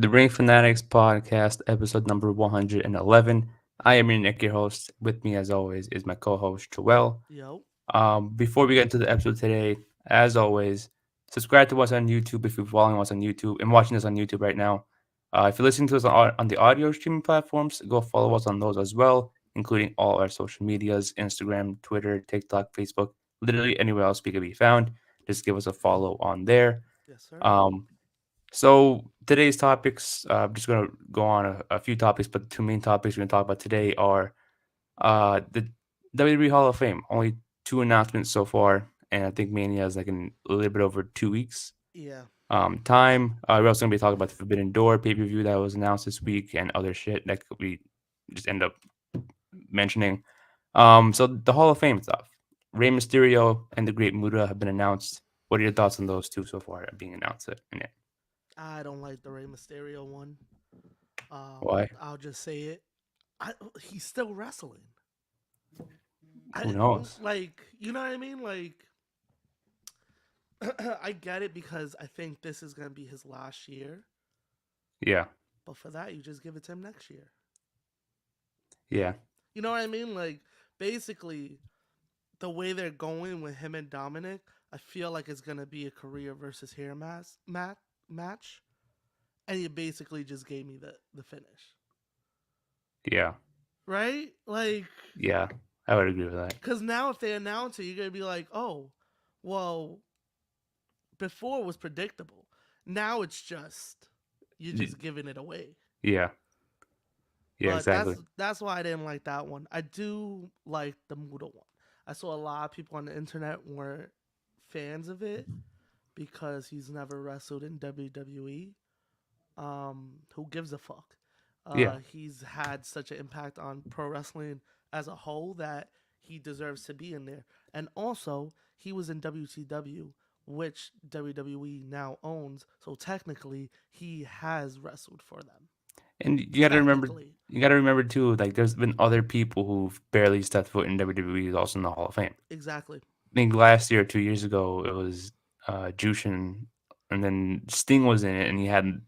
the Ring Fanatics podcast, episode number 111. I am your Nick, your host. With me, as always, is my co-host Joel. Yo. Before we get into the episode today, as always, subscribe to us on YouTube if you're following us on YouTube and watching us on YouTube right now. If you're listening to us on the audio streaming platforms, go follow us on those as well, including all our social medias: Instagram, Twitter, TikTok, Facebook, literally anywhere else we could be found. Just give us a follow on there. Yes, sir. Um, so today's topics, I'm just gonna go on a few topics, but the two main topics we're gonna talk about today are the WWE Hall of Fame. Only two announcements so far, and I think Mania is like in a little bit over 2 weeks. Yeah. Time. We're also gonna be talking about the Forbidden Door PPV that was announced this week and other shit that we just end up mentioning. So the Hall of Fame stuff. Rey Mysterio and the Great Muta have been announced. What are your thoughts on those two so far being announced? In it? I don't like the Rey Mysterio one. Why? I'll just say it. He's still wrestling. Who knows? Like, you know what I mean? Like, I get it because I think this is gonna be his last year. Yeah, But for that, you just give it to him next year. yeah, You know what I mean? Like, basically, the way they're going with him and Dominic, I feel like it's gonna be a career versus hair match, and you basically just gave me the finish, yeah, right? Like, yeah. I would agree with that. because now if they announce it, you're gonna be like, oh, well, before it was predictable. Now it's just you're Y- just giving it away. Yeah, yeah, But exactly. that's why I didn't like that one. I do like the Muda one. I saw a lot of people on the internet weren't fans of it because he's never wrestled in WWE. Who gives a fuck? Yeah, He's had such an impact on pro wrestling as a whole that he deserves to be in there. And also, he was in WCW, which WWE now owns. So technically, he has wrestled for them. and Technically, you gotta remember too. Like, there's been other people who've barely stepped foot in WWE who's also in the Hall of Fame. exactly. I think last year, 2 years ago, it was Jushin, and then Sting was in it, and he had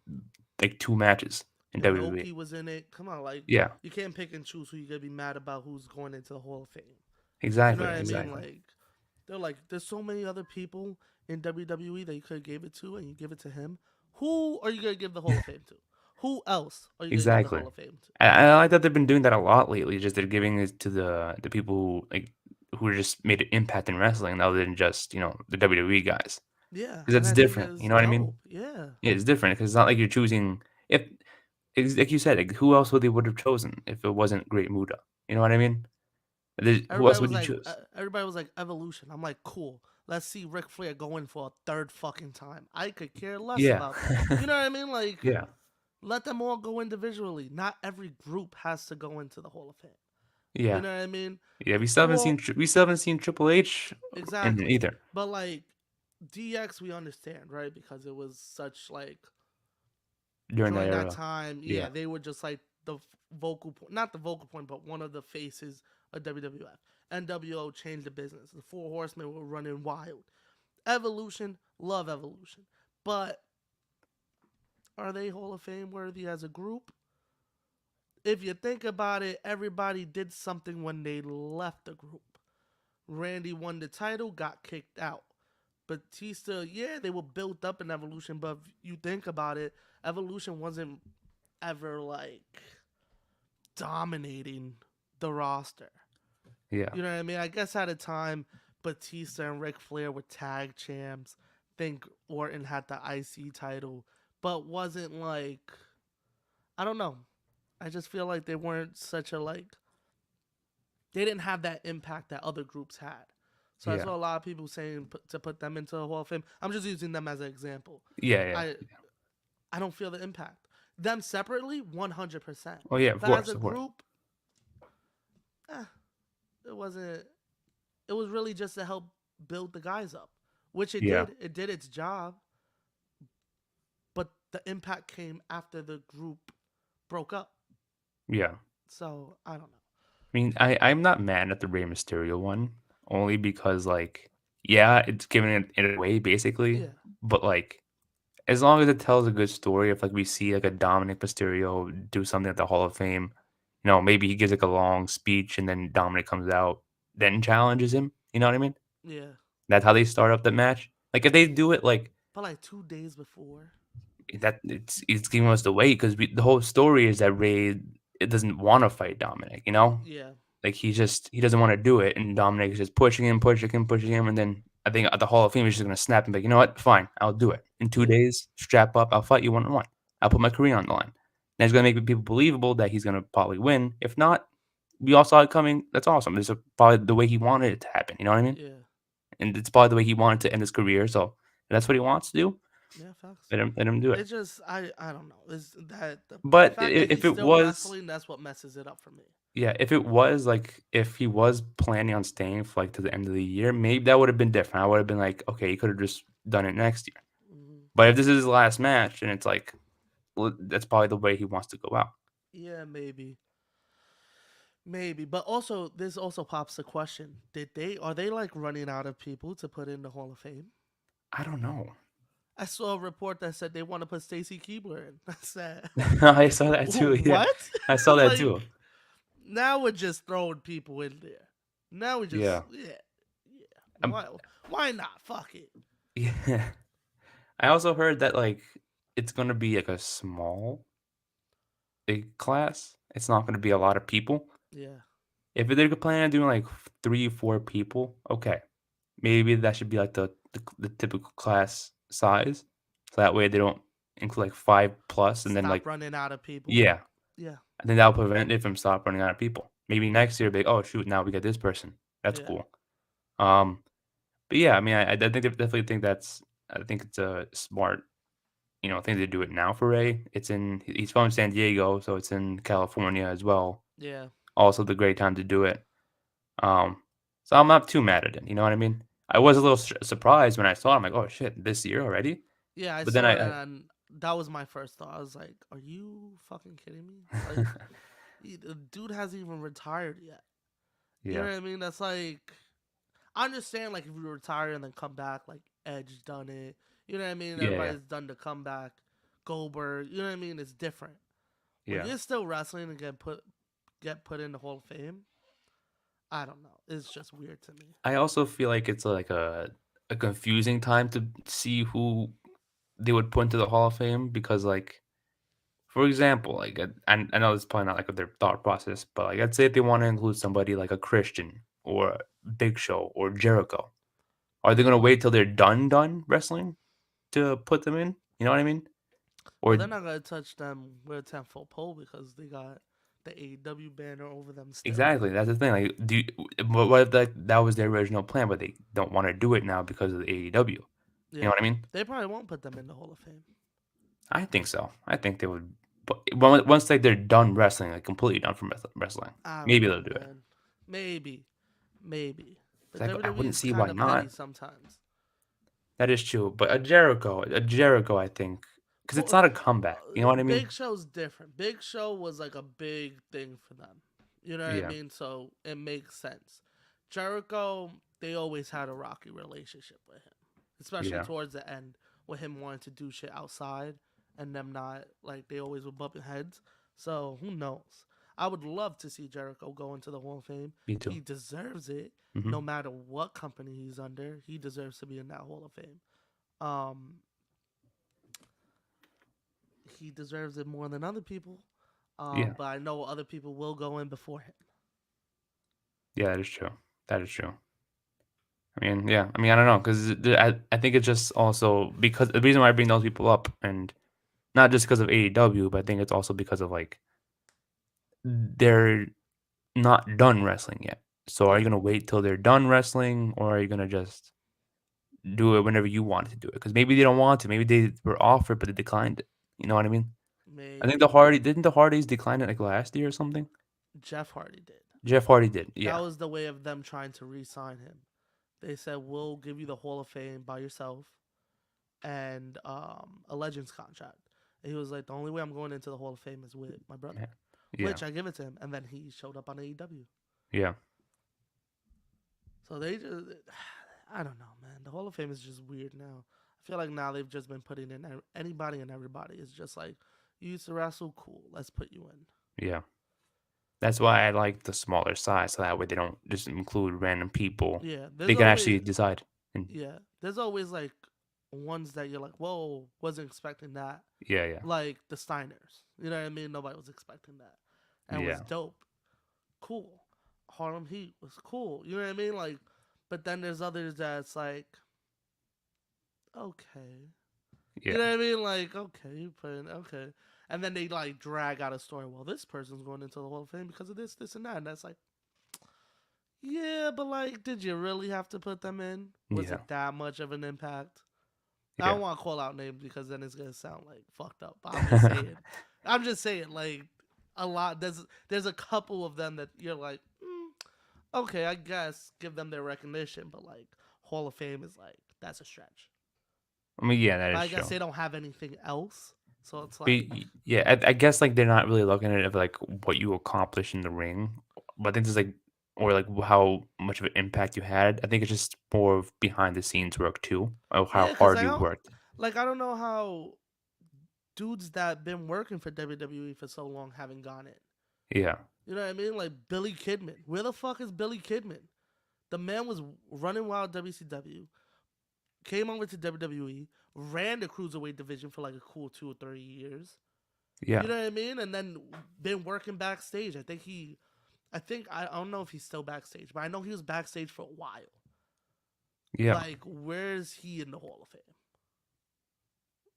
like two matches in WWE. Inoki was in it. Come on, like Yeah, you can't pick and choose who you're gonna be mad about who's going into the Hall of Fame. You know exactly, what I mean? exactly. Like they're like, there's so many other people in WWE that you could have gave it to, and you give it to him. Who are you gonna give the Hall of Fame to? Who else are you gonna give the Exactly. Hall of Fame to? I like that they've been doing that a lot lately. Just they're giving it to the people who like who just made an impact in wrestling, other than just the WWE guys. Yeah, Because and that's I think different. You that's know what I mean? dope. Yeah, Yeah, it's different because it's not like you're choosing. If like you said, like, who else would they would have chosen if it wasn't Great Muda? You know what I mean? Who else would you choose? everybody was like Evolution. I'm like, cool. Let's see Ric Flair going for a third fucking time. I could care less Yeah, about that. You know what I mean? Like, yeah, let them all go individually. Not every group has to go into the Hall of Fame. You yeah, know what I mean? yeah. Well, We still haven't seen Triple H in it exactly. either But like DX, we understand, right? Because it was such like during that during that era. time, Yeah, yeah, they were just like the vocal point, not the vocal point, but one of the faces of WWF. NWO changed the business. The Four Horsemen were running wild. Evolution, love Evolution, but are they Hall of Fame worthy as a group? If you think about it, everybody did something when they left the group. Randy won the title, got kicked out. Batista, yeah, they were built up in Evolution, but if you think about it, Evolution wasn't ever like dominating the roster. yeah, You know what I mean? I guess at a time, Batista and Ric Flair were tag champs. Think Orton had the IC title, but wasn't like I don't know. I just feel like they weren't such a like they didn't have that impact that other groups had. So I yeah, saw a lot of people saying to put them into the Hall of Fame. I'm just using them as an example. yeah, yeah. I I don't feel the impact. Them separately, 100%. Oh yeah, of But as course, a of course. group, eh, it wasn't. It was really just to help build the guys up, which it Yeah, did. It did its job, but the impact came after the group broke up. yeah. So I don't know. I mean, I'm not mad at the Rey Mysterio one, only because like, yeah, it's giving it away basically, Yeah, but like, as long as it tells a good story, if like we see like a Dominic Mysterio do something at the Hall of Fame, maybe he gives like a long speech and then Dominic comes out, then challenges him. You know what I mean? Yeah, That's how they start up the match. Like if they do it like but like 2 days before. that, it's giving us the weight because the whole story is that Ray it doesn't want to fight Dominic. Yeah, Like he doesn't want to do it, and Dominic is just pushing him, pushing him, pushing him, and then I think at the Hall of Fame he's just gonna snap and be like, you know what, fine, I'll do it in two yeah, days. Strap up, I'll fight you 1-on-1. I'll put my career on the line. And it's gonna make people believable that he's gonna probably win. If not, we all saw it coming. That's awesome. This is probably the way he wanted it to happen. You know what I mean? yeah, And it's probably the way he wanted to end his career. So if that's what he wants to do. yeah. Facts. Let him do it. It just I don't know. Is that the But fact that if he's it still was wrestling? That's what messes it up for me. Yeah, if it was like if he was planning on staying for like to the end of the year, maybe that would have been different. I would have been like, okay, he could have just done it next year. Hmm. But if this is his last match, and it's like, well, that's probably the way he wants to go out. Yeah, maybe, maybe. But also, this also pops the question: Did they are they like running out of people to put in the Hall of Fame? I don't know. I saw a report that said they want to put Stacy Keebler in. I said, I saw that too. Yeah, what? I saw that Like too. now we're just throwing people in there. Now we just Yeah, yeah. um, Why not? Fuck it. yeah. I also heard that like it's gonna be like a small big class. It's not gonna be a lot of people. Yeah. If they're planning on doing like 3 4 people, okay, maybe that should be like the typical class size. So that way they don't include like 5 plus and then Stop like running out of people. yeah, Yeah. I think that'll prevent it from stop running out of people. Maybe Yeah. next year, be like, oh shoot, now we got this person. That's Yeah. cool. Um, but yeah, I mean, I definitely think I think it's a smart thing to do it now for Ray. He's from San Diego, so it's in California as well. Yeah. Also, the great time to do it. Um, so I'm not too mad at it. You know what I mean? I was a little surprised when I saw it. I'm like, oh shit, this year already. Yeah, I But then saw it and that was my first thought. I was like, "Are you fucking kidding me? Like, the dude hasn't even retired yet." You know yeah, what I mean? That's like, I understand like if you retire and then come back, like Edge done it. You know what I mean? yeah, yeah, Everybody's done the comeback. Goldberg. You know what I mean? It's different. When yeah. you're still wrestling and get put in the Hall of Fame, I don't know. It's just weird to me. I also feel like it's like a confusing time to see who they would put into the Hall of Fame because, like, for example, like, I know it's probably not like their thought process, but like, let's say if they want to include somebody like a Christian or Big Show or Jericho, are they gonna wait till they're done wrestling to put them in? You know what I mean? Well, Or they're not gonna touch them with a 10-foot pole because they got the AEW banner over them still. exactly, that's the thing. Like, what if that was their original plan, but they don't want to do it now because of the AEW? You know Yeah, what I mean? they probably won't put them in the Hall of Fame. I think so. I think they would. But once like they're done wrestling, like completely done from wrestling, I don't maybe know, they'll do it. man. Maybe, maybe. But 'Cause I WWE wouldn't is see kind why of not. petty sometimes. That is true. But a Jericho, I think, because it's For not a comeback. You know what I mean? Big Show's different. Big Show was like a big thing for them. You know what I Yeah, mean? So it makes sense. Jericho, they always had a rocky relationship with him, especially yeah, towards the end, with him wanting to do shit outside and them not like they always were bumping heads. So who knows? I would love to see Jericho go into the Hall of Fame. me too. He deserves it. Hmm. No matter what company he's under, he deserves to be in that Hall of Fame. Um, he deserves it more than other people. Yeah, But I know other people will go in before him. yeah, that is true. That is true. I mean, yeah. I mean, I don't know because I think it's just also because the reason why I bring those people up and not just because of AEW, but I think it's also because of like they're not done wrestling yet. So are you Yeah, gonna wait till they're done wrestling, or are you gonna just do it whenever you want to do it? Because maybe they don't want to. Maybe they were offered, but they declined it. You know what I mean? I think maybe. The Hardys decline it like last year or something? Jeff Hardy did. Jeff Hardy did. That Yeah. was the way of them trying to re-sign him. They said we'll give you the Hall of Fame by yourself and a Legends contract. And he was like, the only way I'm going into the Hall of Fame is with my brother, Yeah. Yeah. which I give it to him. And then he showed up on AEW. Yeah. So they just, I don't know, man. The Hall of Fame is just weird now. I feel like now they've just been putting in anybody and everybody. It's just like, you used to wrestle, cool. Let's put you in. Yeah. That's why I like the smaller size, so that way they don't just include random people. Yeah, They there's can always actually decide. And like ones that you're like, whoa, wasn't expecting that. yeah, yeah, Like the Steiners, you know what I mean? Nobody was expecting that, and it was yeah, dope, cool. Harlem Heat was cool, you know what I mean? Like, but then there's others that's like, okay, you yeah, know what I mean? Like, okay, you put in okay, and then they like drag out a story. Well, this person's going into the Hall of Fame because of this, this, and that, and that's like, yeah, but like, did you really have to put them in? Was yeah, it that much of an impact? I yeah. don't want to call out names because then it's gonna sound like fucked up. But I'm just saying. I'm just saying, like a lot. There's a couple of them that you're like, okay, I guess give them their recognition, but like Hall of Fame is like that's a stretch. I mean, yeah, that But is I guess true. they don't have anything else, so it's But like, yeah, I guess like they're not really looking at it of like what you accomplish in the ring, but I think it's like or like how much of an impact you had. I think it's just more of behind the scenes work too, of how yeah, because hard you worked. I don't know how dudes that been working for WWE for so long haven't gone in. Yeah, You know what I mean? Like Billy Kidman. Where the fuck is Billy Kidman? The man was running wild WCW, came over to WWE, ran the cruiserweight division for like a cool 2 or 3 years. yeah, You know what I mean? And then been working backstage. I don't know if he's still backstage, but I know he was backstage for a while. yeah. Like, where's he in the Hall of Fame?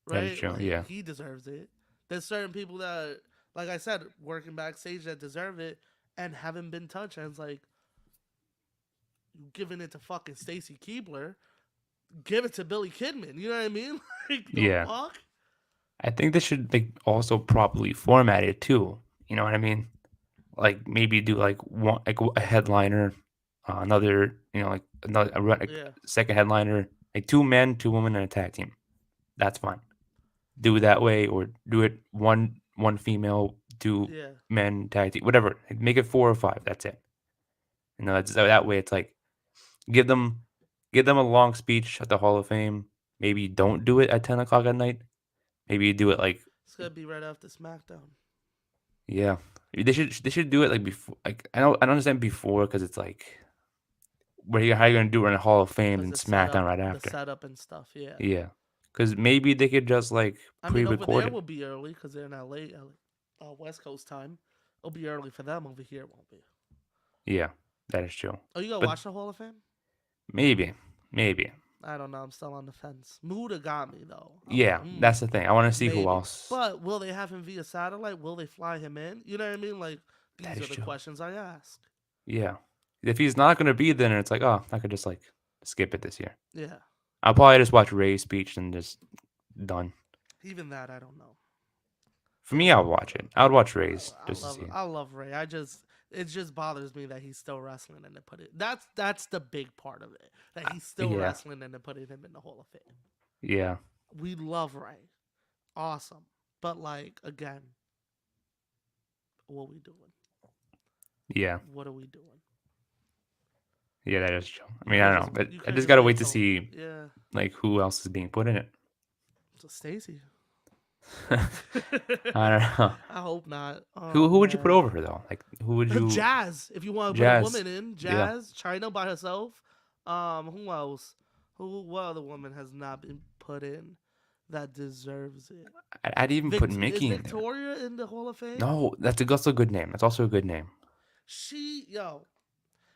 That is Right? true. Like, Yeah, he deserves it. There's certain people that, like I said, working backstage that deserve it and haven't been touched. And it's like, giving it to fucking Stacy Keebler, give it to Billy Kidman. You know what I mean? Like, the yeah. fuck? I think they should like also properly format it too. You know what I mean? Like maybe do like one like a headliner, another like another like Yeah. second headliner, like two men, two women, and a tag team. That's fine. Do it that way, or do it one female, two Yeah. men tag team, whatever. Like, make it four or five. That's it. That's that way. It's like give them give them a long speech at the Hall of Fame. Maybe don't do it at 10 o'clock at night. Maybe you do it like It's gonna be right after SmackDown. yeah. They should do it like before. Like I don't understand before because it's like how you gonna do it in the Hall of Fame Cause and SmackDown right the after? setup and stuff. Yeah. Yeah, because maybe they could just like I mean, over pre-record there it. will be early because they're in West Coast time. It'll be early for them. Over here, it won't be. Yeah, that is true. Oh, you gonna But watch the Hall of Fame? maybe. I don't know. I'm still on the fence. Muda got me though. I'm like, Yeah, that's the thing. I want to see who maybe. else. But will they have him via satellite? Will they fly him in? You know what I mean? Like, That these is are the true. questions I ask. Yeah, if he's not gonna be, then it's like I could just like skip it this year. Yeah. I'll probably just watch Ray's speech and just done. Even that, I don't know. For me, I'll watch it. I would watch Ray's just to see it. I love Ray. It just bothers me that he's still wrestling and they put it. That's the big part of it. That he's still Yeah, wrestling and they putting him in the Hall of Fame. yeah, We love Ray. Awesome. But like again, what we doing? yeah. What are we doing? Yeah, that is true. I You mean, I can't don't just know, but you I can't just just gotta wait wait to till see yeah. like who else is being put in it. So Stacy. I don't know. I hope not. Oh Who would you put man. over her though? Like who would you Jazz. If you want to put a Jazz? woman in, Yeah, Jazz, China by herself. Who else? What other woman has not been put in that deserves it? I'd even put Is Mickey in there. Victoria in the Hall of Fame? No, also a good name. That's also a good name.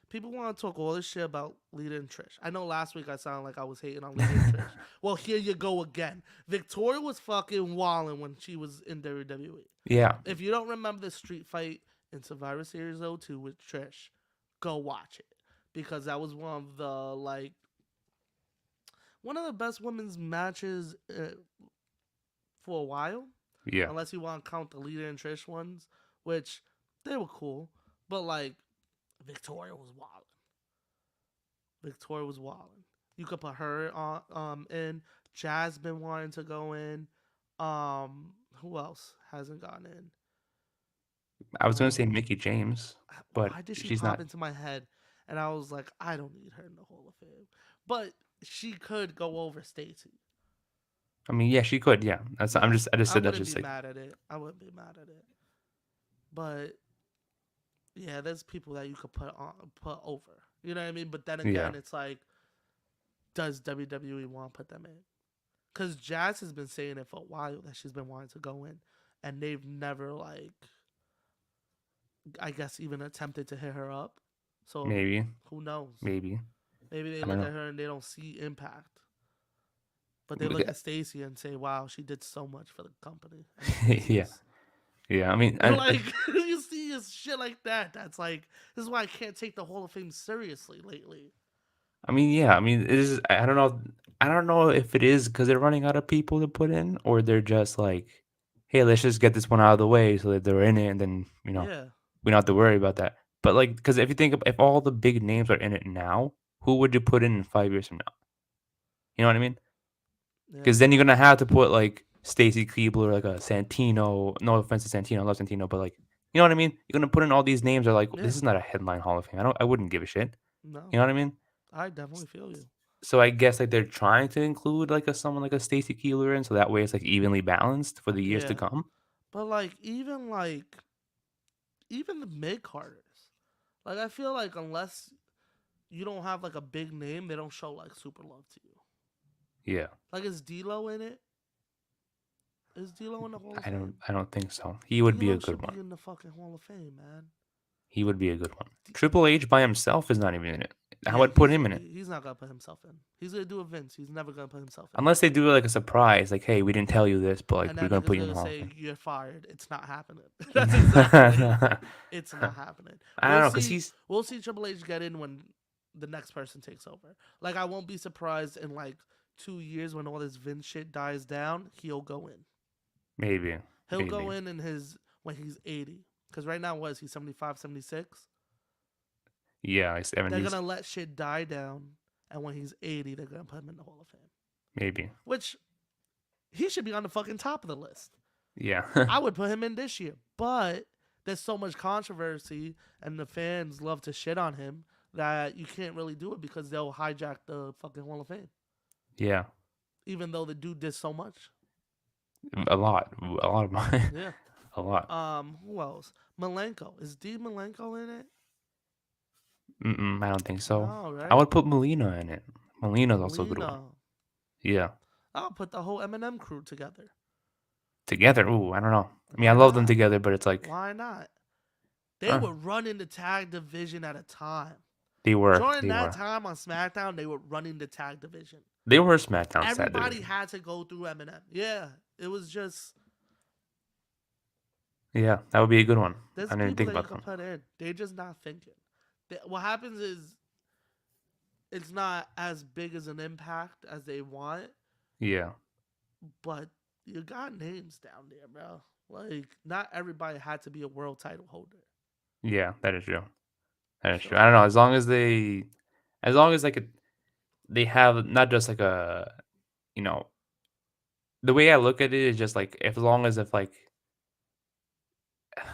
People want to talk all this shit about Lita and Trish. I know last week I sounded like I was hating on Lita and Trish. Well, here you go again. Victoria was fucking wilding when she was in WWE. Yeah, If you don't remember the street fight in Survivor Series 02 with Trish, go watch it. Because that was one of the best women's matches for a while. yeah. Unless you want to count the Lita and Trish ones, which they were cool. But like, Victoria was wilding. Victoria was wilding. You could put her on in. Jasmine wanting to go in. Who else hasn't gone in? I was gonna say Mickey James, but Why did she she's pop not. into my head? And I was like, I don't need her in the Hall of Fame. But she could go over Stacy. I mean, yeah, she could. Yeah, that's. Yeah, I just I said that wouldn't just be like, mad at it. I wouldn't be mad at it. But yeah, there's people that you could put over. You know what I mean? But then yeah, again, it's like, does WWE want to put them in? Because Jazz has been saying it for a while that she's been wanting to go in, and they've never like, I guess, even attempted to hit her up. So maybe, who knows? maybe. Maybe they I don't look know. at her and they don't see impact, but they look at Stacy and say, "Wow, she did so much for the company." And Stacy Yeah, is yeah. I mean, like, you see is shit like that. That's like, this is why I can't take the Hall of Fame seriously lately. I mean, yeah. I mean, it is. I don't know. I don't know if it is because they're running out of people to put in, or they're just like, hey, let's just get this one out of the way so that they're in it, and then Yeah, we don't have to worry about that. But like, because if you think if all the big names are in it now, who would you put in 5 years from now? You know what I mean? yeah, Because then you're gonna have to put like Stacy Keebler, like a Santino. No offense to Santino, I love Santino, but like, you know what I mean? You're gonna put in all these names. Are like, yeah. this is not a headline Hall of Fame. I wouldn't give a shit. No, You know what I mean? I definitely feel you. So I guess like they're trying to include like a someone like a Stacy Keebler in, so that way it's like evenly balanced for the years to Yeah, come. but even the mid carders, like I feel like unless you don't have like a big name, they don't show like super love to you. Yeah, Like, is D'Lo in it? Is D'Lo in the Hall of Fame? I don't think so. He would be a D'Lo good should one. be in the fucking Hall of Fame, man. He would be a good one. Triple H by himself is not even in it. I Yeah, would put him in it. he's not gonna put himself in. He's gonna do a Vince. He's never gonna put himself in. Unless they do like a surprise, like, hey, we didn't tell you this, but like And we're that gonna nigga's put you in gonna the Hall of say Fame. you're fired. It's not happening. That's exactly it. It's not happening. I don't know, cause he's We'll see Triple H get in when the next person takes over. Like, I won't be surprised in like 2 years when all this Vince shit dies down. He'll go in. maybe, He'll maybe, go in his when he's 80. Because right now, was he 75, 76? yeah, like They're 70s, gonna let shit die down, and when he's 80, they're gonna put him in the Hall of Fame. maybe, Which he should be on the fucking top of the list. yeah, I would put him in this year, but there's so much controversy, and the fans love to shit on him that you can't really do it because they'll hijack the fucking Hall of Fame. yeah, Even though the dude did so much. a lot of mine, Yeah. a lot. Who else? Malenko. Is D Malenko in it? I don't think so. No, I right? would put Molina in it. Molina's also a good one. Molina. Yeah, I'll put the whole Eminem crew together. together. Ooh, I don't know. I mean, I Why love them not? together, but it's like, Why not? They were running the tag division at a time. During they that were, time on SmackDown, they were running the tag division. they were SmackDown sad Everybody division. had to go through Eminem. Yeah, it was just, Yeah, that would be a good one. there's I didn't people think that you about can them. put in. They're just not thinking. What happens is it's not as big as an impact as they want, Yeah, but you got names down there, bro. Like, not everybody had to be a world title holder. yeah, that is true. That is true. I So don't know. As long as like they have not just like a, you know, the way I look at it is just like as long as if like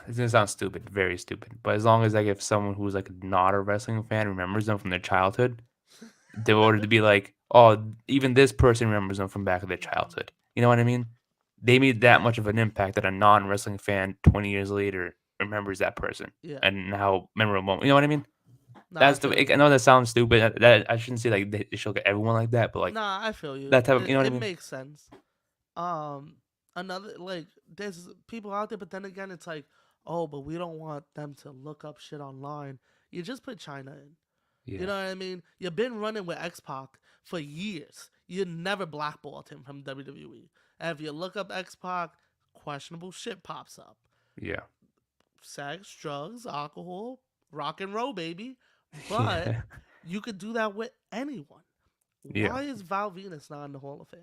it's gonna sound stupid, very stupid, but as long as like if someone who's like not a wrestling fan remembers them from their childhood, they order to be like, oh, even this person remembers them from back of their childhood. You know what I mean? They made that yeah, much of an impact that a non wrestling fan 20 years later remembers that person yeah. and how memorable moment. You know what I mean? Nah, I That's the. feel you. I know that sounds stupid. That I shouldn't say like they should look at everyone like that, but like Nah, I feel you. that type of. You know what I It mean? makes sense. Um, Another, like, there's people out there, but then again, it's like, oh, but we don't want them to look up shit online. You just put China in. You Yeah. know what I mean? You've been running with X Pac for years. You never blackballed him from WWE. And if you look up X Pac, questionable shit pops up. Yeah. Sex, drugs, alcohol, rock and roll, baby. But Yeah. you could do that with anyone. Yeah. Why is Val Venus not in the Hall of Fame?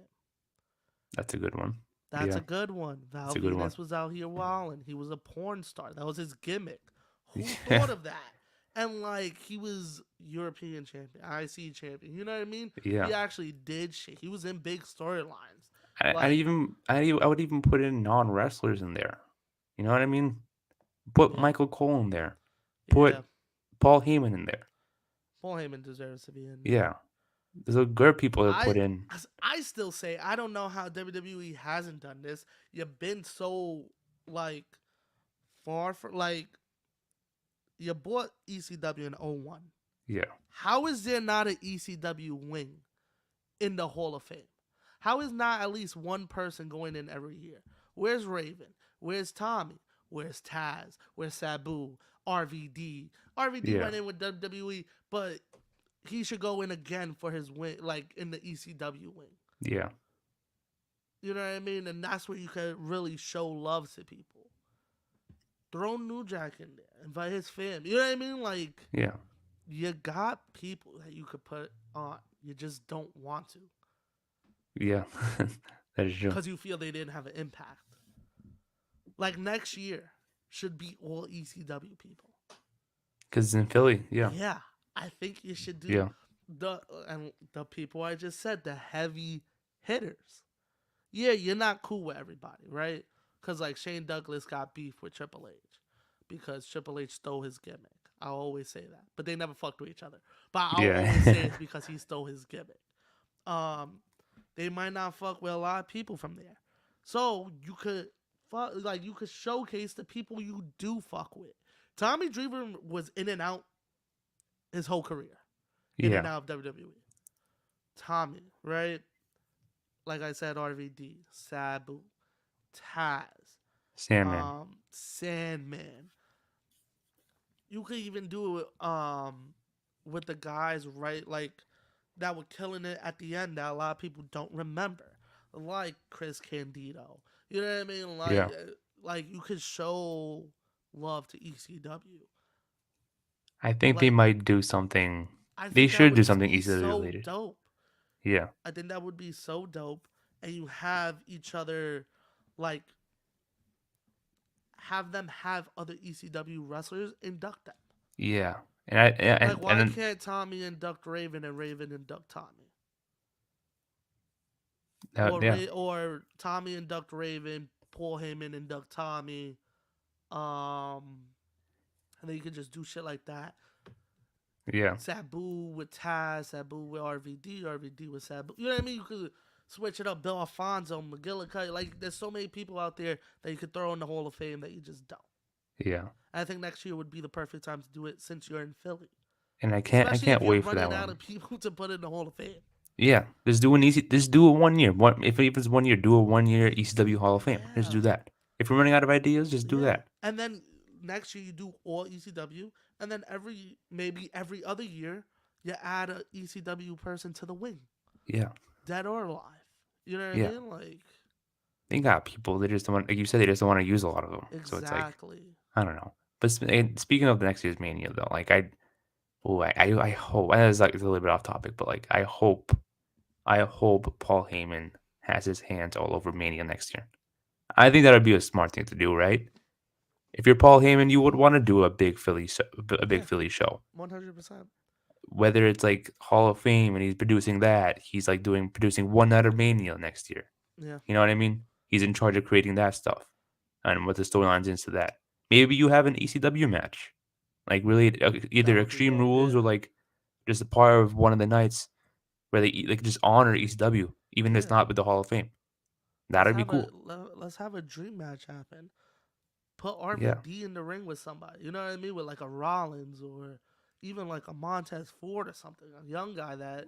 That's a good one. That's Yeah. a good one. Val That's a good one. Venus was out here wilding. He was a porn star. That was his gimmick. Who Yeah. thought of that? And like, he was European champion, IC champion. You know what I mean? Yeah. He actually did shit. He was in big storylines. I Like, even I would even put in non wrestlers in there. You know what I mean? Put yeah, Michael Cole in there. yeah. Put Paul Heyman in there. Paul Heyman deserves to be in there. Yeah. There's a good people to put I in. I still say I don't know how WWE hasn't done this. You've been so like far from like you bought ECW in '01. Yeah, How is there not an ECW wing in the Hall of Fame? How is not at least one person going in every year? Where's Raven? Where's Tommy? Where's Taz? Where's Sabu? RVD. RVD yeah, went in with WWE, but he should go in again for his win, like in the ECW wing. yeah, You know what I mean? And that's where you can really show love to people. Throw New Jack in there, invite his fam. You know what I mean? Like yeah, you got people that you could put on. You just don't want to yeah. That is true. because you feel they didn't have an impact. Like next year should be all ECW people. Because in Philly, yeah, Yeah, I think you should do yeah, the people I just said, the heavy hitters. Yeah, you're not cool with everybody, right? Because like Shane Douglas got beef with Triple H because Triple H stole his gimmick. I always say that, but they never fucked with each other. But I'll always say yeah, it's because he stole his gimmick. Um, they might not fuck with a lot of people from there, so you could fuck like you could showcase the people you do fuck with. Tommy Dreamer was in and out his whole career, in and yeah. out of WWE. Tommy, right? Like I said, RVD, Sabu, Taz, Sandman. Sandman. You could even do it with the guys right like that were killing it at the end that a lot of people don't remember, like Chris Candido. You know what I mean? Yeah, Like you could show love to ECW. I think they Like might do something. I They think that should do would something be easily so related. dope. Yeah, I think that would be so dope, and you have each other like have them have other ECW wrestlers induct them. yeah, and I Like, and why then can't Tommy induct Raven and Raven induct Tommy? yeah, Or Tommy induct Raven, Paul Heyman induct Tommy, um, and then you could just do shit like that. yeah, Sabu with Taz, Sabu with RVD, RVD with Sabu. You know what I mean? You could switch it up. Bill Alfonso, McGillicuddy. Like, there's so many people out there that you could throw in the Hall of Fame that you just don't. yeah. I think next year would be the perfect time to do it since you're in Philly. And I Especially can't if you're wait for running that out one. of people to put in the Hall of Fame. Yeah, just do it 1 year. What if it's 1 year? Do a 1 year ECW Hall of Fame. Just Yeah. do that. If we're running out of ideas, just do Yeah. that. And then next year you do all ECW. And then maybe every other year, you add a ECW person to the wing, Yeah, dead or alive. You know what I yeah. mean? Like, They got people. They just don't want, like you said, they just don't want to use a lot of them. So it's like exactly. I don't know. But speaking of the next year's Mania, though, like I hope. I know it's like it's a little bit off topic, but like I hope Paul Heyman has his hands all over Mania next year. I think that would be a smart thing to do, right? If you're Paul Heyman, you would want to do a big Yeah, Philly show. 100%. Whether it's like Hall of Fame and he's producing that, he's like doing producing one other Mania next year. Yeah. You know what I mean? He's in charge of creating that stuff and what the storylines into that. Maybe you have an ECW match, like really That either would be Extreme dope. Rules Yeah. or like just a part of one of the nights where they like just honor ECW, even if it's Yeah. not with the Hall of Fame. That'd be cool. Let's have a dream match happen. Put Yeah, RVD in the ring with somebody. You know what I mean? With like a Rollins or even like a Montez Ford or something. A young guy that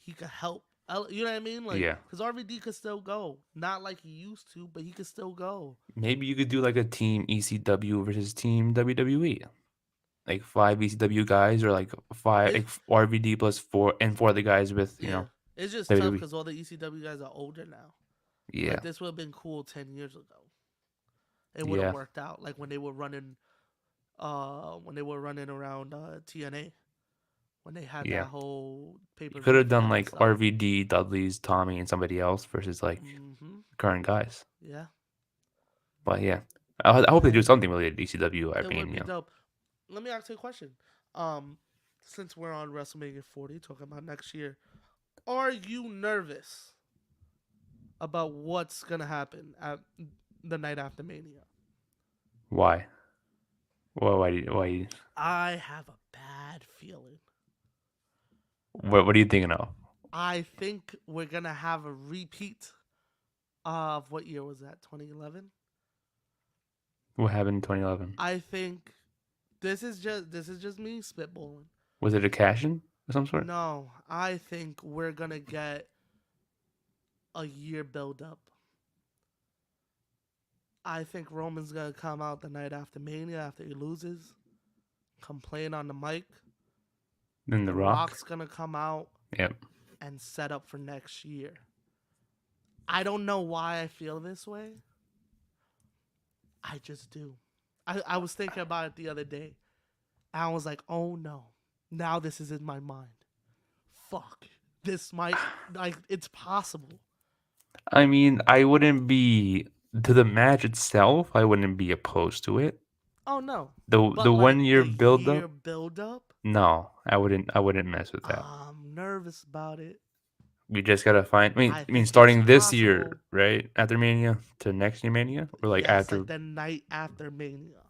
he could help. You know what I mean? Like, yeah. because RVD could still go. Not like he used to, but he could still go. Maybe you could do like a team ECW versus team WWE, like 5 ECW guys or like five It, like RVD plus four other guys with yeah. It's just tough WWE. because all the ECW guys are older now. Like, Yeah, this would have been cool 10 years ago. It would have yeah, worked out. Like, when they were running around TNA. When they had yeah. that whole pay You per could view have for done that and like stuff. RVD, Dudley's, Tommy, and somebody else versus like Mm-hmm. current guys. Yeah. But yeah, I hope they do And something related to ECW at it would be Mania. dope. Let me ask you a question. Um, since we're on WrestleMania 40, talking about next year, are you nervous about what's gonna happen at the night after Mania? Why? Why? Why? I have a bad feeling. What are you thinking of? I think we're gonna have a repeat of what year was that? 2011. What happened in 2011? I think this is just me spitballing. Was it a cash in of some sort? No, I think we're gonna get a year build up. I think Roman's gonna come out the night after Mania after he loses, complain on the mic. Then The The Rock? Rock's gonna come out Yep. and set up for next year. I don't know why I feel this way. I just do. I was thinking about it the other day. And I was like, oh no. Now this is in my mind. Fuck. This might, like, it's possible. I mean, I wouldn't be to the match itself. I wouldn't be opposed to it. Oh no. The But one like year the build up. year build up, No, I wouldn't. I wouldn't mess with that. I'm nervous about it. We just gotta find. I I mean, think it's starting this year, possible. right after Mania to next year Mania, or like Yes, after. like the night after Mania,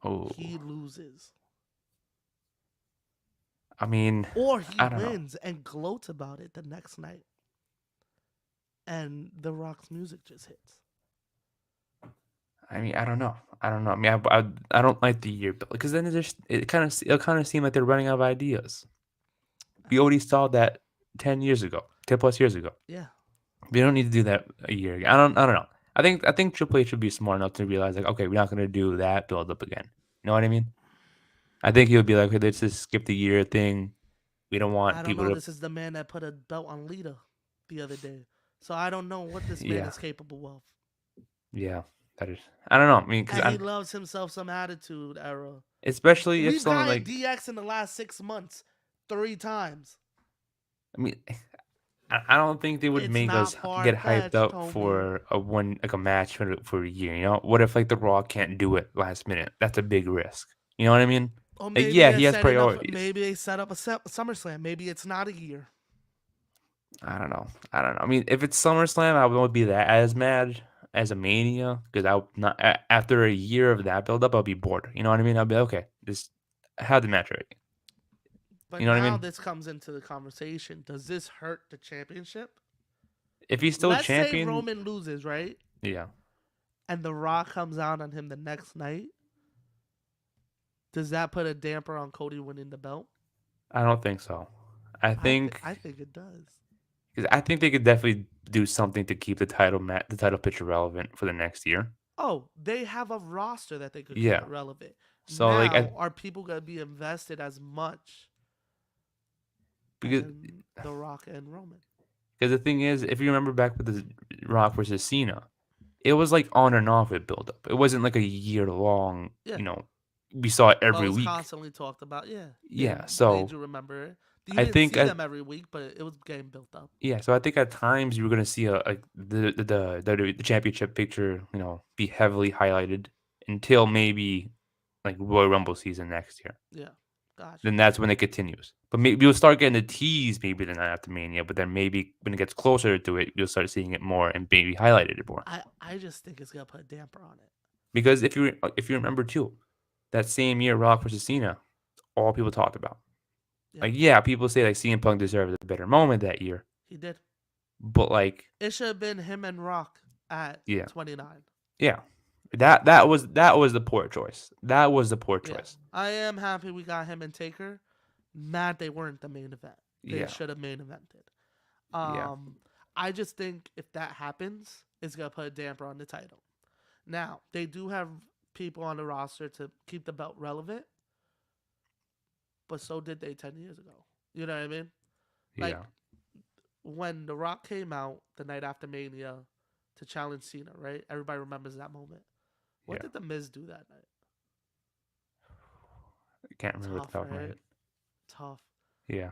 Oh, he loses. I mean, Or he I don't know. wins and gloats about it the next night. And The Rock's music just hits. I mean, I don't know. I don't know. I mean, I don't like the year build because then it'll kind of seem like they're running out of ideas. We already saw that 10 years ago, 10 plus years ago. Yeah. We don't need to do that a year ago. I don't know. I think Triple H should be smart enough to realize like, okay, we're not gonna do that build up again. You know what I mean? I think he would be like, okay, let's just skip the year thing. We don't I want don't people know. to. This is the man that put a belt on Lita the other day. So I don't know what this man Yeah, is capable of. yeah. That is. I don't know. I mean, because And he I'm loves himself some attitude era. especially if We've someone gotten like. DX in the last 6 months 3 times. I mean, I don't think they would It's make not us far get hyped fetched, up homie. for a one like a match for a year. You know, what if like The Raw can't do it last minute? That's a big risk. You know what I mean? Or Like, maybe yeah, they're he has setting up. priorities. Maybe they set up a SummerSlam. Maybe it's not a year. I don't know. I don't know. I mean, if it's SummerSlam, I won't be that as mad as a Mania because I'll not after a year of that build up, I'll be bored. You know what I mean? I'll be like, okay. Just have the match already. But You know what I now mean? this comes into the conversation. Does this hurt the championship? If he's still Let's say champion, Roman loses, right? yeah, And The Rock comes out on him the next night. Does that put a damper on Cody winning the belt? I don't think so. I think I think it does. because I think they could definitely do something to keep the title picture relevant for the next year. Oh, they have a roster that they could keep Yeah. it relevant. So like, Now, are people gonna be invested as much because in The Rock and Roman? because the thing is, if you remember back with the Rock versus Cena, it was like on and off it build up. It wasn't like a year long. Yeah. You know, we saw it Well, it every was week. constantly talked about. Yeah, they Yeah. made So you remember it. You I didn't think see at them every week, but it was getting built up. yeah. So I think at times you were gonna see the championship picture, be heavily highlighted until maybe like Royal Rumble season next year. Yeah, gotcha. Then that's when it continues. But maybe you'll start getting the tease maybe the night after Mania. But then maybe when it gets closer to it, you'll start seeing it more and maybe highlighted it more. I just think it's gonna put a damper on it. Because if you remember too, that same year Rock versus Cena, all people talked about. Yeah, Like yeah, people say like CM Punk deserved a better moment that year, he did. but like It should have been him and Rock at yeah, 29. yeah, that was the poor choice. That was the poor Yeah, choice. I am happy we got him and Taker. Mad they weren't the main event. They Yeah, should have main evented. yeah, Um, I just think if that happens, it's gonna put a damper on the title. Now they do have people on the roster to keep the belt relevant, but so did they 10 years ago. You know what I mean? Like yeah, when The Rock came out the night after Mania to challenge Cena, right? Everybody remembers that moment. What yeah. did The Miz do that night? I can't remember at the Tough, top of my right? head. Tough. Yeah,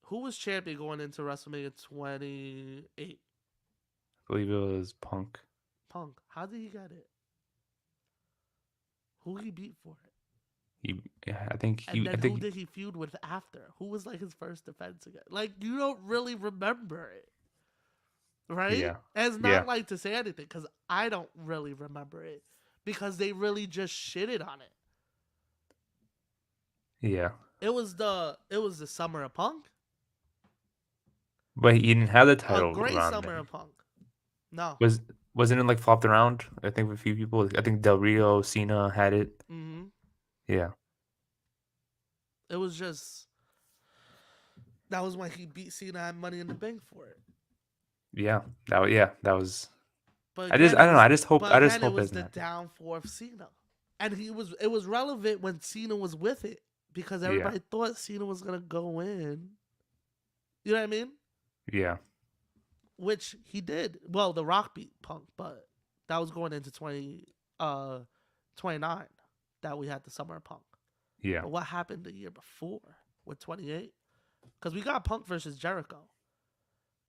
Who was champion going into WrestleMania 28? I believe it was Punk. Punk. How did he get it? Who he beat for it? Yeah, I think And he. I then who think did he feud with after? Who was like his first defense again? Like you don't really remember it, right? yeah, And it's yeah, not like to say anything because I don't really remember it because they really just shitted on it. yeah. it was the summer of Punk. But he didn't have the A title great around summer then. of Punk. No. Was wasn't it like flopped around? I think with a few people. I think Del Rio, Cena had it. Hmm. Yeah, It was just that was when he beat Cena at Money in the Bank for it. yeah, that was. But I just again, I it don't know. was I but just again it hope it was doesn't the happen. downfall of Cena, and it was relevant when Cena was with it because Yeah, everybody thought Cena was gonna go in. You know what I mean? yeah, Which he did. Well, The Rock beat Punk, but that was going into 29 that we had the summer of Punk. yeah, But what happened the year before with 28? Because we got Punk versus Jericho.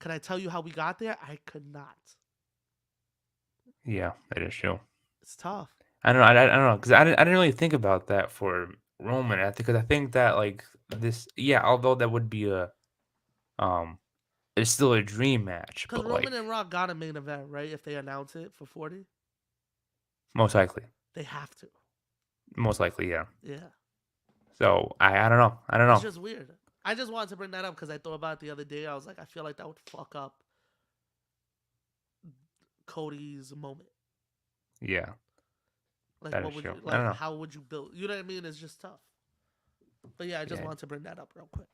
Can I tell you how we got there? I could not. yeah. That is true. It's tough. I don't know. I don't know because I didn't really think about that for Roman. Because I think that like this. Yeah, although that would be a um, it's still a dream match, Because but Roman like and Rock got a main event, right? If they announce it for 40, most likely, they have to. yeah. Yeah. So I don't know. I don't It's know. just weird. I just wanted to bring that up because I thought about it the other day. I was like, I feel like that would fuck up Cody's moment. Yeah, Like, that what is would true. you I don't like? know. How would you build? You know what I mean? It's just tough. But yeah, I just Yeah, wanted to bring that up real quick.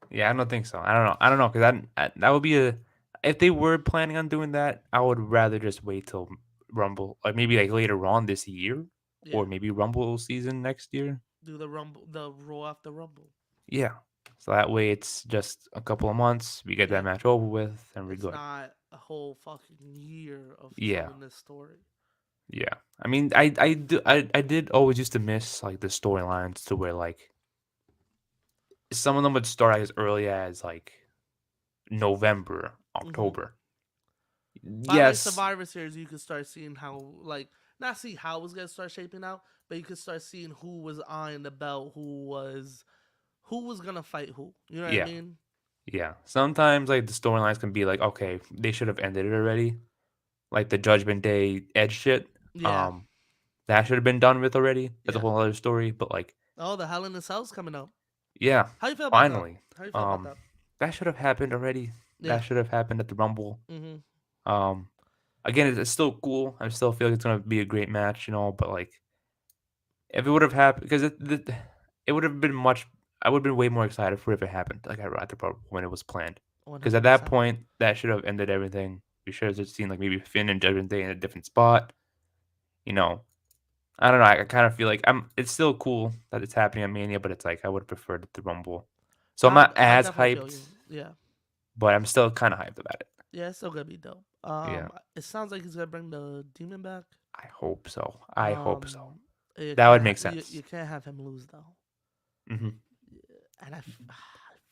yeah. I don't think so. I don't know. I don't know because that would be a if they were planning on doing that, I would rather just wait till Rumble, like maybe like later on this year, or Yeah, maybe Rumble season next year. do the Rumble, the Raw after Rumble. Yeah. So that way it's just a couple of months, we get that Yeah, match over with, and we're it's good. not a whole fucking year of Yeah. telling this story. Yeah. I mean, I did always used to miss like the storylines to where like some of them would start as early as like November, Mm-hmm. October. By like Yes. Survivor Series, you could start seeing how like not see how it was gonna start shaping out, but you could start seeing who was eyeing the belt, who was gonna fight who. You know what I Yeah. mean? Yeah. Sometimes like the storylines can be like, okay, they should have ended it already. Like the Judgment Day Edge shit. Yeah, Um, that should have been done with already. That's a yeah. whole other story. But like, Oh, the Hell in the Cell's coming up. yeah, How you feel about that? finally. How you feel about Um, that? that should have happened already. Yeah. That should have happened at the Rumble. Mm-hmm. Um, again, it's still cool. I still feel like it's gonna be a great match, but like if it would have happened, because it would have been much. I would have been way more excited for it if it happened like at the Rumble when it was planned. One Because at hundred that percent. point, that should have ended everything. We should have just seen like maybe Finn and Judgment Day in a different spot. You know, I don't know. I kind of feel like I'm. It's still cool that it's happening at Mania, but it's like I would have preferred it to Rumble. So I'm Nah, not I as definitely feel hyped, you. Yeah. but I'm still kind of hyped about it. Yeah, it's still gonna be dope. Yeah, It sounds like he's gonna bring the demon back. I hope so. I hope so. Um, you That would can't make you sense. can't have him lose though. Hmm. And I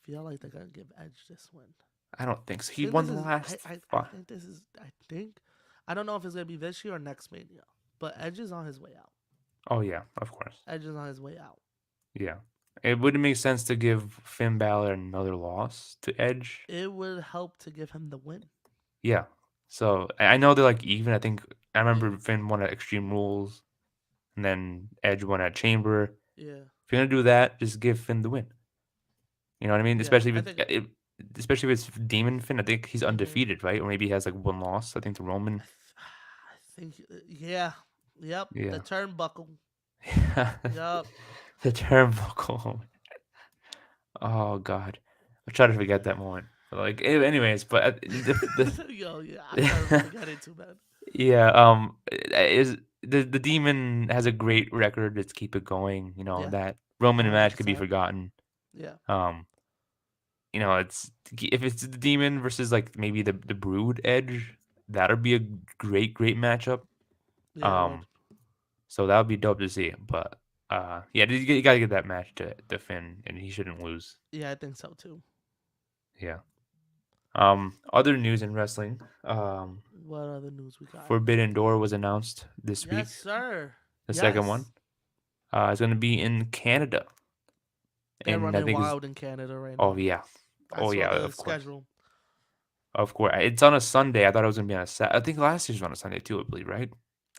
feel like they're gonna give Edge this win. I don't think so. I He think won this the is last. I think this is I don't know if it's gonna be this year or next Mania, but Edge is on his way out. Oh yeah, of course. Edge is on his way out. Yeah, it wouldn't make sense to give Finn Balor another loss to Edge. It would help to give him the win. Yeah. So I know they're like even. I think I Yeah, remember Finn won at Extreme Rules, and then Edge won at Chamber. yeah, If you're gonna do that, just give Finn the win. You know what I mean? yeah. Especially I if think. especially if it's Demon Finn. I think he's Mm-hmm. undefeated, right? Or maybe he has like one loss. I think to Roman. I think. Yeah. Yep. The Yeah. turnbuckle. Yup. The turnbuckle. Oh God, I'm trying to forget that moment. But like, anyways, but Yo, yeah, I can't the forget it too bad. yeah, is the demon has a great record. Let's keep it going. Yeah, That Roman match could be 100%. forgotten. Yeah, Um, it's if it's the demon versus like maybe the Brood Edge, that'd be a great matchup. yeah, it would. Um, so that would be dope to see. But yeah, you gotta get that match to Finn, and he shouldn't lose. Yeah, I think so too. Yeah. Other news in wrestling. What other news we got? Forbidden Door was announced this week. Yes, sir. The second one. Yes, It's gonna be in Canada, they're and I running think it's. wild in Canada right Oh now. yeah. I Oh saw yeah. the Of course. schedule. Of course. It's on a Sunday. I thought it was gonna be on a Saturday. I think last year's was on a Sunday too. I believe, right?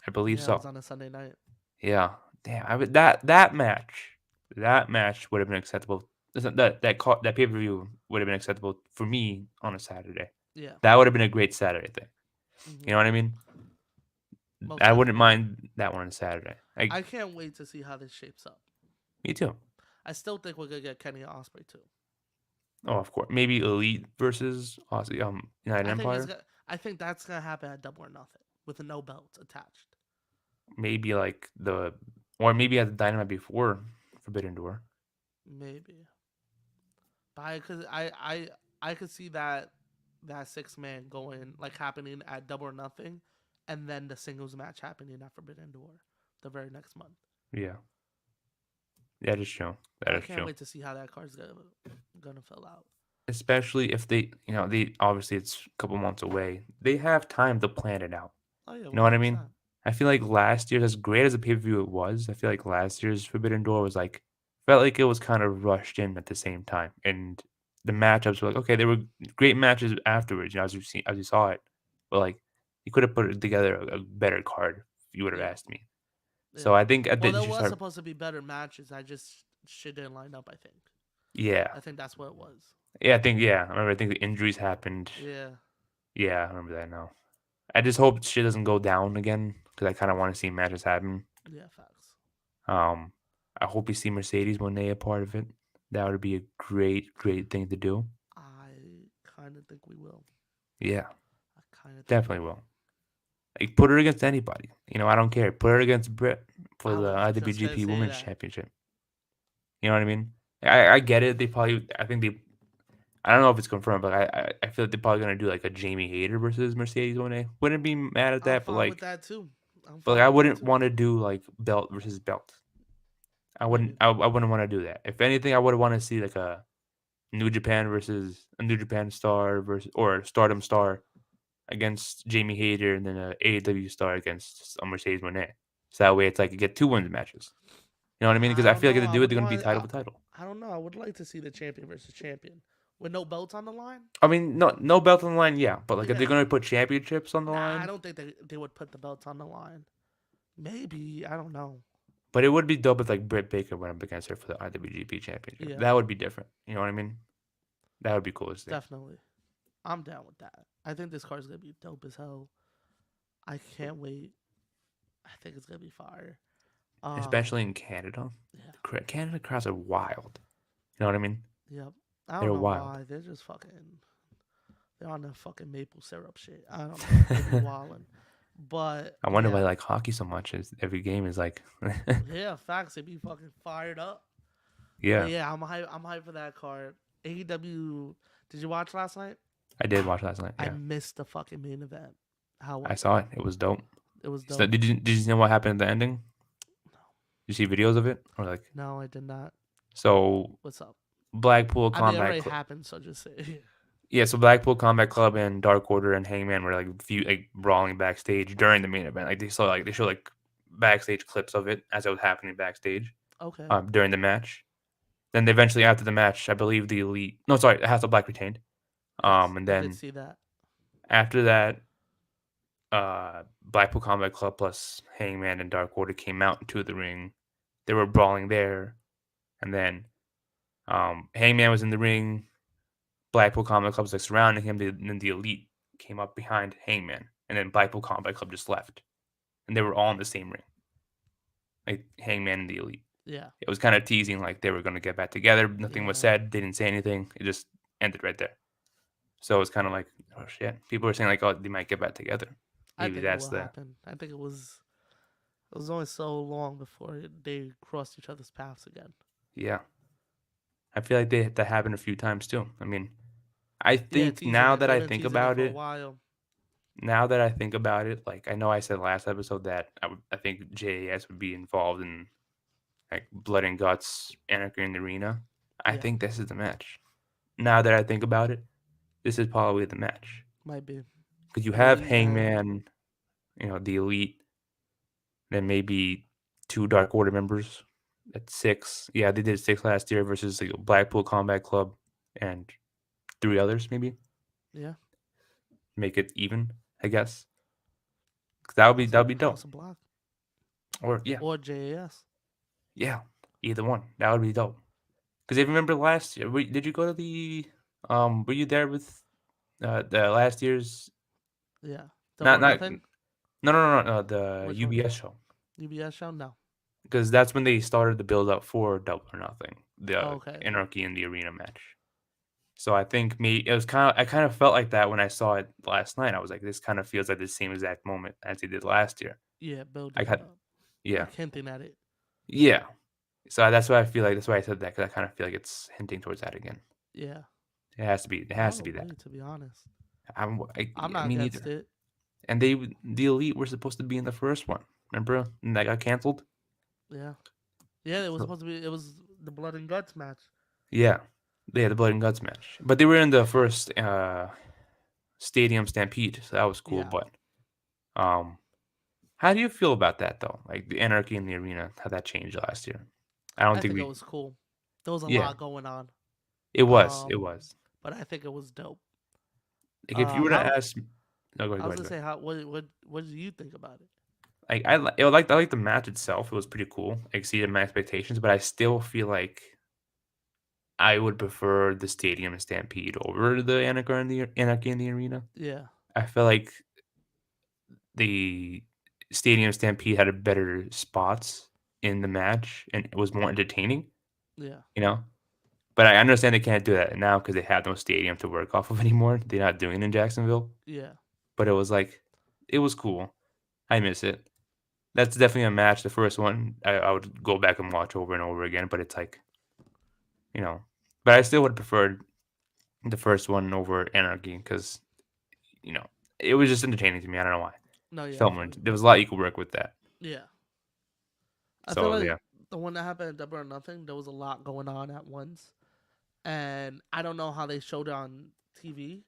I believe Yeah, it was so. on a Sunday night. Yeah. Damn. That match. That match would have been acceptable. That pay per view would have been acceptable for me on a Saturday. Yeah. That would have been a great Saturday thing. You know Hmm. what I mean? Most I wouldn't definitely. mind that one on Saturday. I can't wait to see how this shapes up. Me too. I still think we're gonna get Kenny Osprey too. Oh, of course. Maybe Elite versus United I think it's Empire. gonna. I think that's gonna happen at Double or Nothing with no belts attached. Maybe like or maybe at the Dynamite before Forbidden Door. Maybe, but I could see that 6 man going like happening at Double or Nothing, and then the singles match happening at Forbidden Door the very next month. Yeah, that is true. That I is can't true. wait to see how that card's gonna fill out. Especially if they obviously it's a couple months away. They have time to plan it out. Oh yeah, You know one what I hundred mean? percent. I feel like last year's, as great as a pay per view it was, I feel like last year's Forbidden Door was like felt like it was kind of rushed in at the same time, and the matchups were like okay, they were great matches afterwards, as you saw it, but like you could have put it together a better card if you would have Yeah, asked me. So yeah. I think Well, they there should was start. supposed to be better matches. I just shit didn't line up. Yeah, I think that's what it was. yeah. I remember. I think the injuries happened. Yeah, Yeah, I remember that now. I just hope shit doesn't go down again because I kind of want to see matches happen. yeah, facts. Um, I hope you see Mercedes Monet a part of it. That would be a great thing to do. I kind of think we will. Yeah, I kind of think we definitely will. will. Like put her against anybody. I don't care. Put her against Britt for I the was just gonna IWGP say Women's that. Championship. You know what I mean? I get it. They probably. I think they. I don't know if it's confirmed, but I feel like they're probably gonna do like a Jamie Hayter versus Mercedes Monet. Wouldn't be mad at I'm that, fine with that too. I'm but like, fine I with that wouldn't too. want to do like belt versus belt. I wouldn't. Maybe. I wouldn't want to do that. If anything, I would want to see like a New Japan versus a New Japan star versus or a Stardom star against Jamie Hayter, and then a AEW star against a Mercedes Monet. So that way, it's like you get two wins matches. You know what I mean? Because I I don't feel like know. if they I do it, would they're gonna be want. title for title. I don't know. I would like to see the champion versus champion with no belts on the line. I mean, no belt on the line, yeah, but like if they're Yeah. gonna put championships on the Nah, I line, don't think they would put the belts on the line. Maybe I don't know. but it would be dope if like Britt Baker went up against her for the IWGP Championship. Yeah, That would be different. You know what I mean? That would be cool to see. definitely. I'm down with that. I think this card's gonna be dope as hell. I can't wait. I think it's gonna be fire. Especially in Canada. Yeah, The Canada crowds are wild. You know what I mean? yep. I don't They're know wild. why they're just fucking. They're on the fucking maple syrup shit. I don't know. They be wildin'. But I wonder why yeah, I like hockey so much. Every game is like, yeah, facts. They be fucking fired up. But yeah. yeah, I'm hype. I'm hyped for that card. AEW. Did you watch last night? I did watch last night. I Yeah, missed the fucking main event. How I was it? saw it. It was dope. It was So dope. did you know what happened at the ending? Did you see videos of it or like? No, I did not. So What's up? Blackpool I mean, it Combat already Club. happened, so just say. Yeah, so Blackpool Combat Club and Dark Order and Hangman were like brawling backstage during the main event. Like they showed like backstage clips of it as it was happening backstage Okay. during the match. Then eventually after the match, I believe the Elite. No, sorry, House of Black retained. Yes, And I did then see that. after that, Blackpool Combat Club plus Hangman and Dark Order came out into the ring. They were brawling there, and then Hangman was in the ring. Blackpool Combat Club was like surrounding him. Then the Elite came up behind Hangman, and then Blackpool Combat Club just left, and they were all in the same ring, like Hangman and the Elite. Yeah. It was kind of teasing like they were going to get back together. Nothing was Yeah. said. They didn't say anything. It just ended right there. So it's kind of like, oh shit. People were saying like, oh, they might get back together. I Maybe think it that's will the happen. I think it was. It was only so long before they crossed each other's paths again. yeah. I feel like that happened a few times too. I mean, I Yeah, think teasing now it. that They've I been think teasing it about for a it, while. like I know I said last episode that I think JAS would be involved in like blood and guts, anarchy in the arena. I Yeah, think this is the match. Now that I think about it, this is probably the match might be. because you have Elite and Hangman, the Elite, then maybe two Dark Order members. At six, yeah, they did six last year versus like Blackpool Combat Club and three others maybe yeah, make it even. I guess 'cause that would be dope. House of Black Or yeah, or JAS. yeah, Either one. That would be dope. Because if you remember last year, did you go to the were you there with the last year's Yeah. Double not or not nothing. no, the Which one? UBS show? UBS show? No. Because that's when they started the build up for Double or Nothing, Oh, the okay. Anarchy in the Arena match. So I think me it was kind of I kind of felt like that when I saw it last night. I was like, this kind of feels like the same exact moment as he did last year. Yeah, I building it had up. yeah Like hinting at it. yeah. So that's why I feel like that's why I said that because I kind of feel like it's hinting towards that again. Yeah. It has to be. It has to be that. Probably, to be honest. I'm I not mean against either. it. And the elite were supposed to be in the first one. Remember? And that got canceled. Yeah. Yeah, it was So supposed to be. It was the blood and guts match. yeah, they had the blood and guts match, but they were in the first stadium stampede, so that was cool. Yeah. But um, how do you feel about that though? Like the anarchy in the arena, how that changed last year? I don't I think think it we. was cool. There was a Yeah, lot going on. it was. It Um, was. but I think it was dope. Like if you were to How ask, no, go ahead, I go was ahead, gonna go say ahead. how what did you think about it? I like the match itself. It was pretty cool. It exceeded my expectations, but I still feel like I would prefer the stadium stampede over the anarchy in the arena. Yeah. I feel like the stadium stampede had a better spots in the match and it was more entertaining, Yeah. you know? But I understand they can't do that now because they have no stadium to work off of anymore. They're not doing it in Jacksonville. Yeah. But it was like it was cool. I miss it. That's definitely a match. The first one I would go back and watch over and over again, but it's like, you know. But I still would have preferred the first one over Anarchy because, you know, it was just entertaining to me. I don't know why. No, yeah, I Felt feel more you. there was a lot you could work with that. Yeah. I feel So like yeah. the one that happened at Double or Nothing, there was a lot going on at once. And I don't know how they showed it on TV,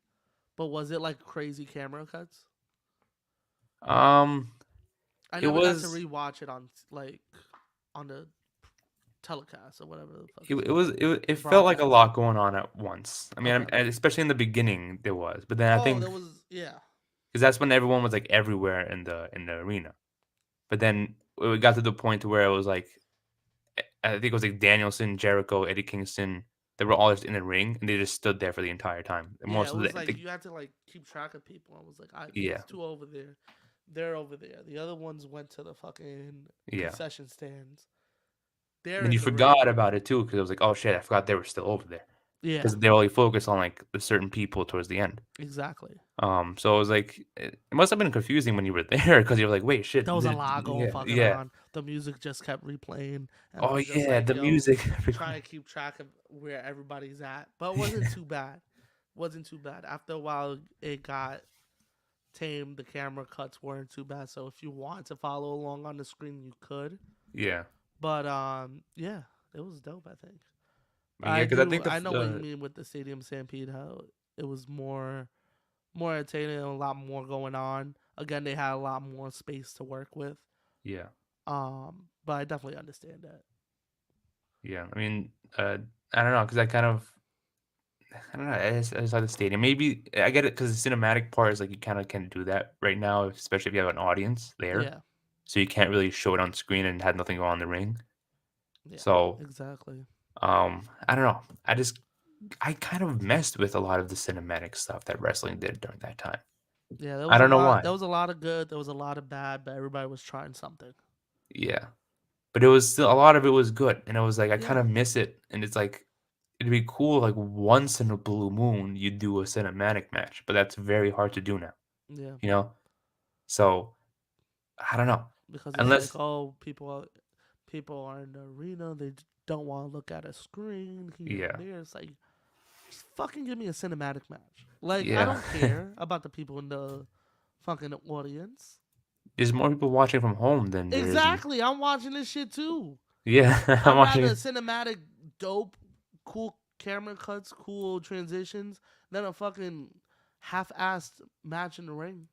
but was it like crazy camera cuts? Um I it never got to was rewatch it on like on the telecast or whatever the fuck it, it's it called. was it The felt like a broadcast. lot going on at once. I mean, Okay. especially in the beginning there was, but then I Oh, think there was yeah. because that's when everyone was like everywhere in the arena. But then it got to the point to where it was like I think it was like Danielson, Jericho, Eddie Kingston. They were all just in the ring and they just stood there for the entire time. And Yeah, most it of was like the you had to like keep track of people. I was like, yeah, these two over there, they're over there. The other ones went to the fucking yeah. concession stands. They're Then you in the ring. forgot about it too because it was like, oh shit, I forgot they were still over there Yeah, because they only focused on like the certain people towards the end. exactly. So it was like it must have been confusing when you were there because you were like, wait, shit, There was a lot going yeah, fucking yeah. on. The music just kept replaying, and I Oh was just yeah, like, the yo, music. trying to keep track of where everybody's at. But it wasn't too bad. Wasn't too bad. After a while, it got tamed. The camera cuts weren't too bad. So if you want to follow along on the screen, you could. Yeah, But yeah, it was dope. I think. I mean, yeah, because I think I know what you mean with the stadium stampede. How it was more entertaining and a lot more going on. Again, they had a lot more space to work with. yeah, But I definitely understand that. yeah. I mean, I don't know because I don't know. I just like the stadium. Maybe I get it because the cinematic part is like you kind of can't do that right now, especially if you have an audience there. Yeah, So you can't really show it on screen and have nothing go on the ring. yeah, So exactly. I don't know. I kind of messed with a lot of the cinematic stuff that wrestling did during that time. Yeah, there I was a don't know lot. why. There was a lot of good. There was a lot of bad, but everybody was trying something. Yeah. But it was still a lot of it was good, and it was like I kind Yeah, of miss it, and it's like it'd be cool like once in a blue moon you do a cinematic match, but that's very hard to do now, yeah, you know? So, I don't know. because it's like, Unless oh, people are in the arena. They don't want to look at a screen here and yeah. there. It's like, just fucking give me a cinematic match. Like, I Yeah. don't care about the people in the fucking audience. There's more people watching from home than there is in Exactly. I'm watching this shit too. yeah, I'm I'd watching rather it. cinematic, dope, cool camera cuts, cool transitions than a fucking half-assed match in the ring.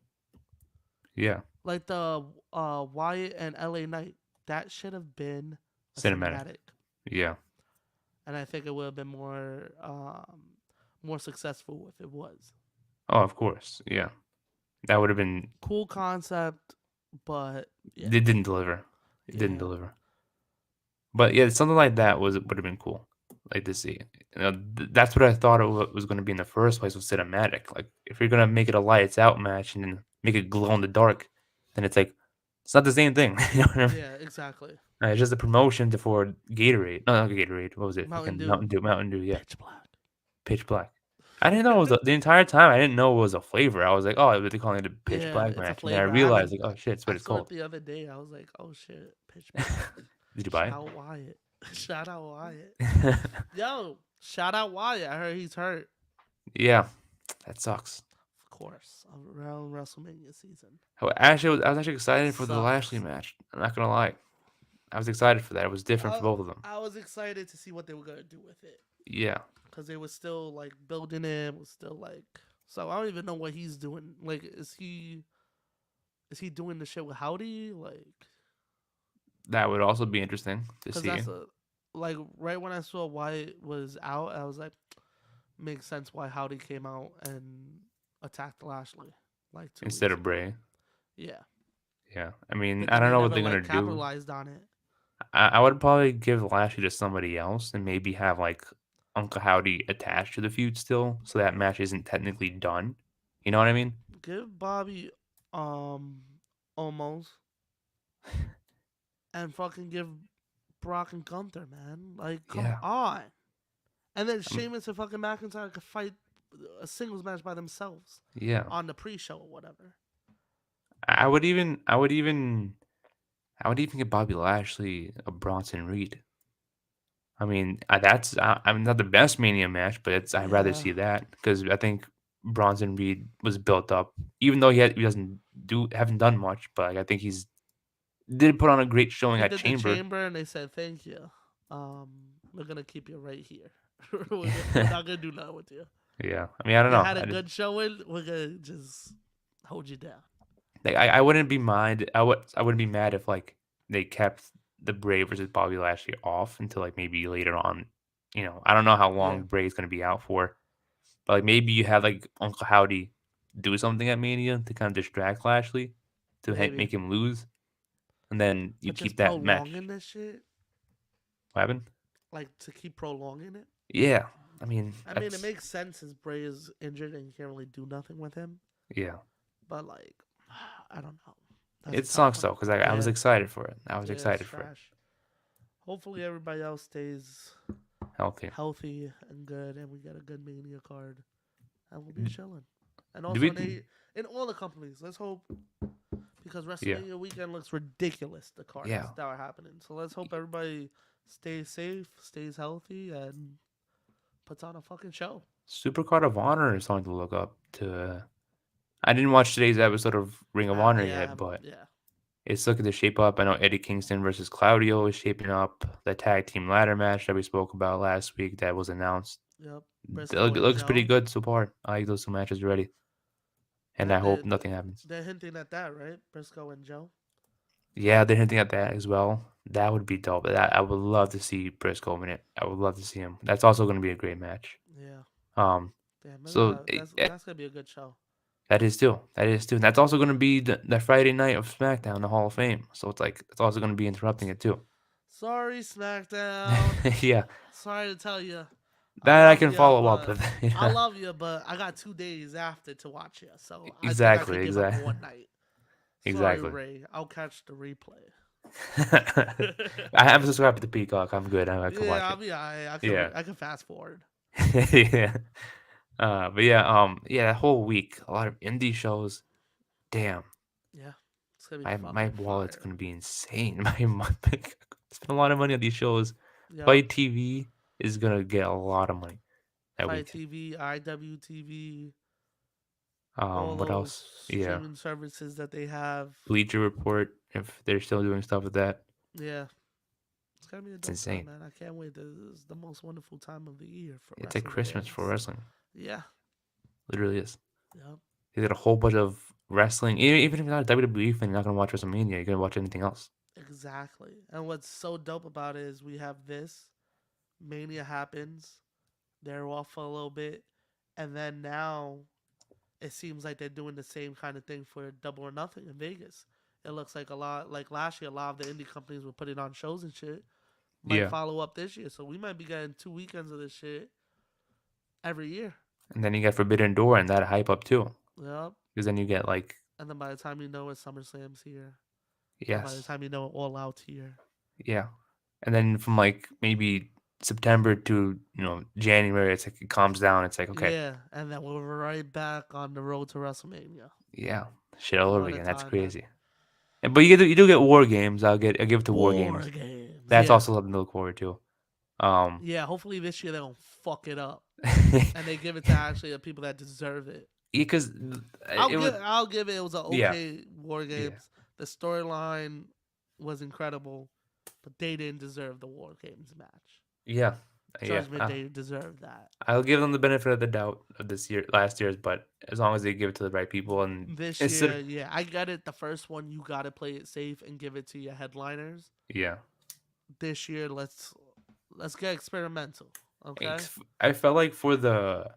Yeah, Like the Wyatt and LA Knight. That should have been a cinematic. cinematic, Yeah. and I think it would have been more successful if it was. Oh, of course. Yeah. That would have been Cool concept, but yeah, it didn't deliver. It didn't yeah, deliver. But yeah, something like that would have been cool, like to see. That's what I thought was going to be in the first place with cinematic. Like if you're gonna make it a lights out match and then make it glow in the dark, then it's like it's not the same thing. You know what I mean? Yeah, exactly. It's just a promotion for Gatorade. No, not Gatorade. What was it? Mountain Fucking Dew, Mountain Dew. Mountain Dew. Yeah, pitch black. Pitch Black. I didn't know it was the entire time. I didn't know it was a flavor. I was like, oh, they're calling it a Pitch Yeah, Black it's a match, and then I flavor. I realized haven't. like, oh shit, it's what I it's saw it called. the other day. I was like, oh shit, pitch black. Did you buy Shout it? out Wyatt. Shout out Wyatt. Yo, shout out Wyatt. I heard he's hurt. Yeah, that sucks. Of course, around WrestleMania season. I was actually excited for the Lashley Sucks. match. I'm not gonna lie. I was excited for that. It was different for I, both of them. I was excited to see what they were gonna do with it Yeah, because they were still like building him. Was still like so. I don't even know what he's doing. Like, is he doing the shit with Howdy? Like, that would also be interesting to because see. that's a like right when I saw Wyatt was out, I was like, makes sense why Howdy came out and attacked Lashley like 2 weeks Instead of ago. Bray. Yeah, Yeah, I mean, but I then don't they know what never they're like gonna do. capitalized on it. I would probably give Lashley to somebody else and maybe have like Uncle Howdy attached to the feud still, so that match isn't technically done. You know what I mean? Give Bobby, um, almost and fucking give Brock and Gunther, man. Like, come Yeah. on. And then Um, Sheamus and fucking McIntyre could fight a singles match by themselves yeah. on the pre-show or whatever. I would even I would even I would even give Bobby Lashley a Bronson Reed. I mean, I mean not the best Mania match, but it's I'd rather Yeah, see that because I think Bronson Reed was built up, even though he doesn't do haven't done much, but like, I think he's did put on a great showing he at did the Chamber. chamber and they said thank you. Um, we're gonna keep you right here. We're not gonna do nothing with you. Yeah, I mean I don't You know. had a good showing. We're gonna just hold you down. Like I wouldn't be mind. I wouldn't be mad if like they kept the Bray versus Bobby Lashley off until like maybe later on. You know, I don't know how Yeah, long Bray's gonna be out for, but like maybe you have like Uncle Howdy do something at Mania to kind of distract Lashley to maybe. make him lose, and then you But just keep that prolonging match. this shit, What happened? like to keep prolonging it. Yeah, I mean I mean, it that's makes sense as Bray is injured and you can't really do nothing with him. yeah. But like, I don't know. That's a It tough sucks one. though because I was Yeah, excited for it. I was yeah, it's excited for it. trash. Hopefully, everybody else stays Healthy. healthy and good, and we get a good Mania card, and we'll be D- chilling. And Do also we? in all the companies, let's hope because Yeah. WrestleMania weekend looks ridiculous. The cards Yeah. that are happening, so let's hope everybody stays safe, stays healthy, and puts on a fucking show. Supercard of Honor is something to look up to. I didn't watch today's episode of Ring of Honor Yeah, I yet, haven't. but Yeah, it's looking to shape up. I know Eddie Kingston versus Claudio is shaping up. The tag team ladder match that we spoke about last week that was announced. yep. It Briscoe and looks pretty Joe. good so far. I like those two matches already, and Yeah, I hope nothing happens. they're hinting at that, right? Briscoe and Joe. Yeah, they're hinting at that as well. That would be dope. I would love to see Briscoe in it. I would love to see him. That's also going to be a great match. Yeah. Um, Damn, so that's gonna be a good show. that is too. That is too. And that's also going to be the Friday night of SmackDown, the Hall of Fame. So it's like it's also going to be interrupting it too. Sorry, SmackDown. Yeah, Sorry to tell you, I that I love can you, follow up but with. I Yeah, love you, but I got 2 days after to watch you, so I think I exactly, could give up exactly, one night. Sorry, exactly. Ray. I'll catch the replay. I haven't subscribed to Peacock. I'm good. I could Yeah, watch I'll it. be. Yeah, I can fast forward. yeah. But yeah, yeah, that whole week, a lot of indie shows. Damn, Yeah, it's gonna be my fucking wallet's fire. gonna be insane. My spend a lot of money on these shows. Yep. Fight TV is gonna get a lot of money that Fight weekend. TV, IWTV, all What those else? Yeah, streaming services that they have. Bleacher Report, if they're still doing stuff with that, Yeah, it's gonna be a it's dope time, insane. man. I can't wait. This is the most wonderful time of the year for It's like wrestling Christmas for fans. wrestling. Yeah. Literally is. Yep. You got a whole bunch of wrestling. Even if you're not a WWE fan, you're not gonna watch WrestleMania. You're gonna watch anything else. Exactly. And what's so dope about it is we have this Mania happens. They're off for a little bit, and then now it seems like they're doing the same kind of thing for Double or Nothing in Vegas. It looks like a lot like last year. A lot of the indie companies were putting on shows and shit. Might Yeah. follow up this year, so we might be getting 2 weekends of this shit every year. And then you get Forbidden Door and that hype up too. Yep. Because then you get like, And then by the time you know it, SummerSlam's here. And by the yes. time you know it, All Out's here. Yeah. And then from like maybe September to, January, it's like it calms down. It's like, okay, Yeah, and then we're right back on the road to WrestleMania. yeah, shit all over What a again. That's time, man. crazy. But you do get War Games. I'll give it to War War Games. games. That's Yeah. also something to look forward to. Um, Yeah, hopefully this year they don't fuck it up. And they give it to actually the people that deserve it. because it was, I'll give it. It was an yeah, okay War yeah, Games. The storyline was incredible, but they didn't deserve the War Games match. yeah, yeah. Judgment Day deserved that. I'll give them the benefit of the doubt of last year's, but as long as they give it to the right people and This instead, year, yeah, I get it. The first one, you gotta play it safe and give it to your headliners. yeah, This year, let's get experimental. Okay. I felt like for the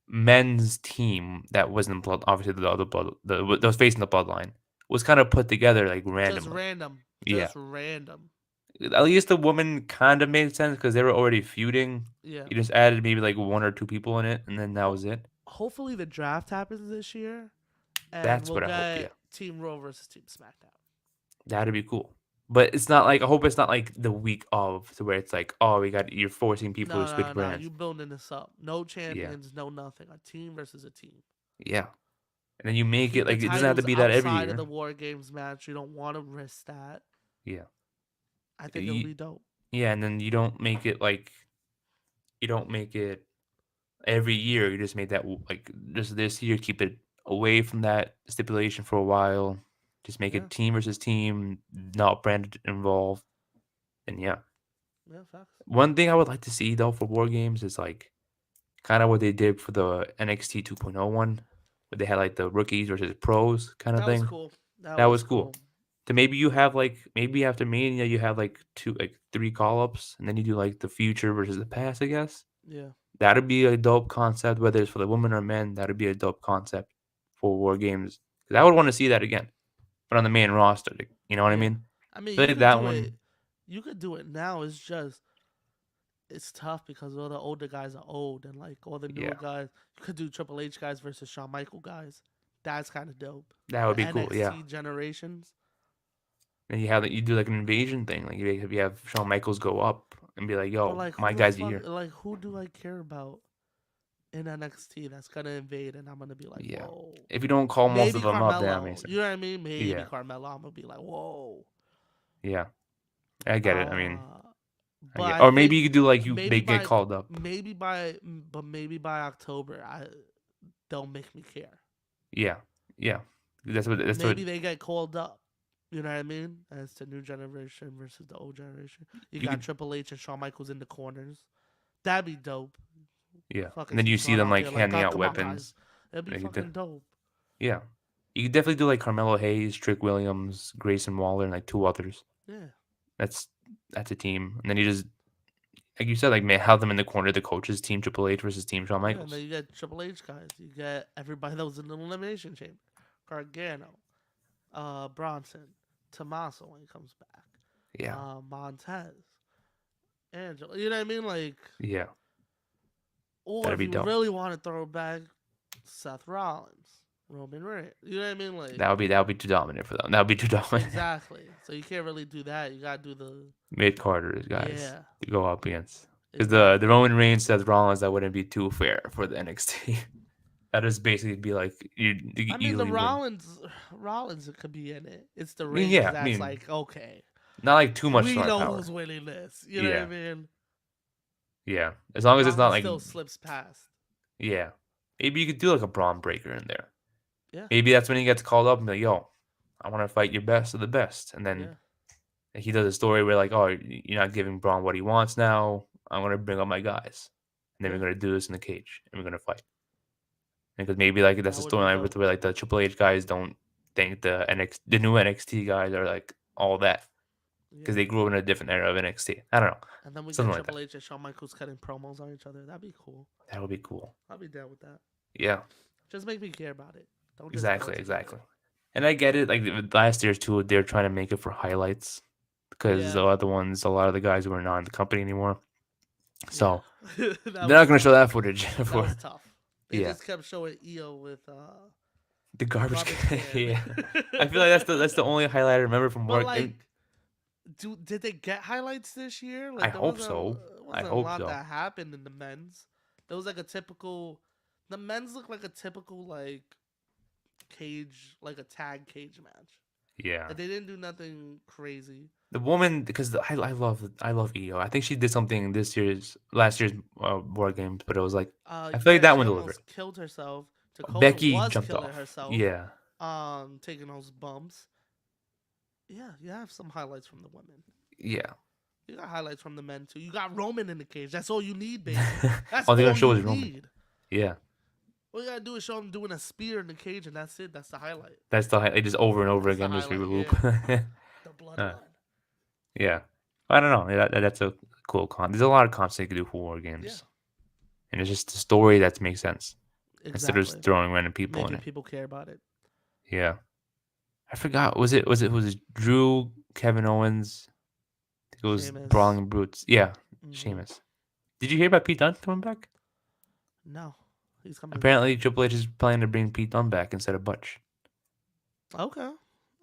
men's team that wasn't blood, obviously the other blood, that was facing the bloodline was kind of put together like Just randomly. random. Yeah, Just random. at least the woman kind of made sense because they were already feuding. Yeah. You just added maybe like one or two people in it, and then that Ho- was it. Hopefully the draft happens this year, and That's we'll what I hope. Yeah, get Team Raw versus Team SmackDown. that'd be cool. But it's not like I hope it's not like the week of to where it's like, oh, you're forcing people to No, switch no, no. brands. You building this up. No Yeah, champions, no nothing. A team versus a team. yeah. And then you make it Keep the like it doesn't have to titles be that every outside of year. the War Games match. You don't want to risk that. Yeah. I think it'll You, be dope. yeah, and then you don't make it every year. You just make that like just this year, keep it away from that stipulation for a while. Just make Yeah. it team versus team, not branded involved. And yeah, Yeah, facts. one thing I would like to see though for war games is like kind of what they did for the NXT 2.0 one, where they had like the rookies versus pros kind of That was thing. cool. That That was was cool. cool. To maybe you have like maybe after Mania you have like three call ups, and then you do like the future versus the past. I guess Yeah. that'd be a dope concept, whether it's for the women or men. That'd be a dope concept for war games. Because I would want to see that again, but on the main roster. Like, you know what I Yeah. mean? I mean, I feel you like could that do it. one. You could do it now. It's just it's tough because all the older guys are old and like all the newer Yeah, guys. You could do Triple H guys versus Shawn Michael guys. That's kind of dope. that would The be cool. Yeah, NXT generations. and you do like an invasion thing. Like you have Shawn Michaels go up and be like, But "Yo, like, my who the guys are fuck? here." Like, who do I care about in NXT that's gonna invade? And I'm gonna be like, Yeah, whoa. if you don't call most of Maybe them up, then that Carmelo. makes sense. You know what I mean? Maybe Yeah, Carmelo. I'm gonna be like, whoa. yeah, I get it. I mean, Uh, I but get, I or maybe think you could do like maybe they get by called up. maybe by October, they'll make me care. Yeah, yeah. That's what. Maybe they get called up. You know what I mean? As the new generation versus the old generation. You You got could, Triple H and Shawn Michaels in the corners. That'd be dope. yeah. And Fucking then see you see Shawn them out like there like, handing God, out come on, guys. weapons. That'd be Like, fucking dope. yeah, you could definitely do like Carmelo Hayes, Trick Williams, Grayson Waller, and like two others. Yeah. That's that's a team. And then you just like you said, like man, have them in the corner. The coaches team Triple H versus team Shawn Yeah, and then Michaels. you get Triple H guys. You get everybody that was in the Elimination Chamber. Gargano, Bronson, Tommaso when he comes back, Yeah, Montez, Angela. You know what I mean? Like, yeah. or That'd if be you dope. really want to throw back Seth Rollins, Roman Reigns. You know what I mean? Like, That would be too dominant for them. That would be too dominant. exactly. So you can't really do that. You gotta do the Mid Carter's guys yeah, to go up against. Because the exactly. Roman Reigns Seth Rollins that wouldn't be too fair for the NXT. That is basically be like you I mean, the easily win. Rollins could be in it. It's the I mean, Reigns yeah, I that's mean, like, okay, not like too much we star know power. who's winning this. You know what I Yeah, mean? yeah. As long as it's not Rollins like still slips past. yeah. Maybe you could do like a Braun Breaker in there. Yeah, Maybe that's when he gets called up and be like, yo, I want to fight your best of the best. And then yeah, he does a story where like, oh, you're not giving Braun what he wants now. I'm gonna bring up my guys, and then yeah. we're gonna do this in the cage, and we're gonna fight. Because maybe like that's That a would be storyline with dope. where like the Triple H guys don't think the new NXT guys are like all that because Yeah. they grew up in a different era of NXT. I don't know, And then we get something like that. Triple H and Shawn Michaels cutting promos on each other. That'd be cool. That would be cool. I'll be down with that. Yeah, Just make me care about it. Don't just throw exactly, it together. exactly. And I get it. Like last year's too, they're trying to make it for highlights because Yeah, the other ones, a lot of the guys were not in the company anymore. yeah. So That they're not was gonna show tough. that footage That for was tough. They yeah just kept showing EO with the garbage garbage can. can. Yeah, I feel like that's the only highlight I remember from But work. like, And did they get highlights this year? I Like there hope wasn't so. I a hope lot so. that happened in the men's. There was like a typical. The men's looked like a typical like cage, like a tag cage match. Yeah. Like they didn't do nothing crazy. The woman, because I love EO. I think she did something last year's board games, but it was like I feel like Yeah, that she one delivered. almost killed herself. Dakota Becky was jumped killing off. herself, Yeah, taking those bumps. Yeah, you have some highlights from the women. yeah. You got highlights from the men too. You got Roman in the cage. That's all you need, baby. That's All they're gonna all show you is Roman. need. Yeah, All you gotta do is show him doing a spear in the cage, and that's it. That's the highlight. that's they just over and over That's the again, just highlight. reloop. Yeah, the uh, bloodline. yeah, I don't know. That's a cool con. There's a lot of cons they could do for war Yeah, games, and it's just a story that makes sense instead of just exactly. throwing random people in Making it. people care about it. Yeah, I forgot. Was it Drew, Kevin Owens? I think it was Sheamus. Brawling Brutes. Yeah, Mm-hmm. Sheamus. Did you hear about Pete Dunne coming back? No, he's coming back. Apparently, Triple H is planning to bring Pete Dunne back instead of Butch. Okay.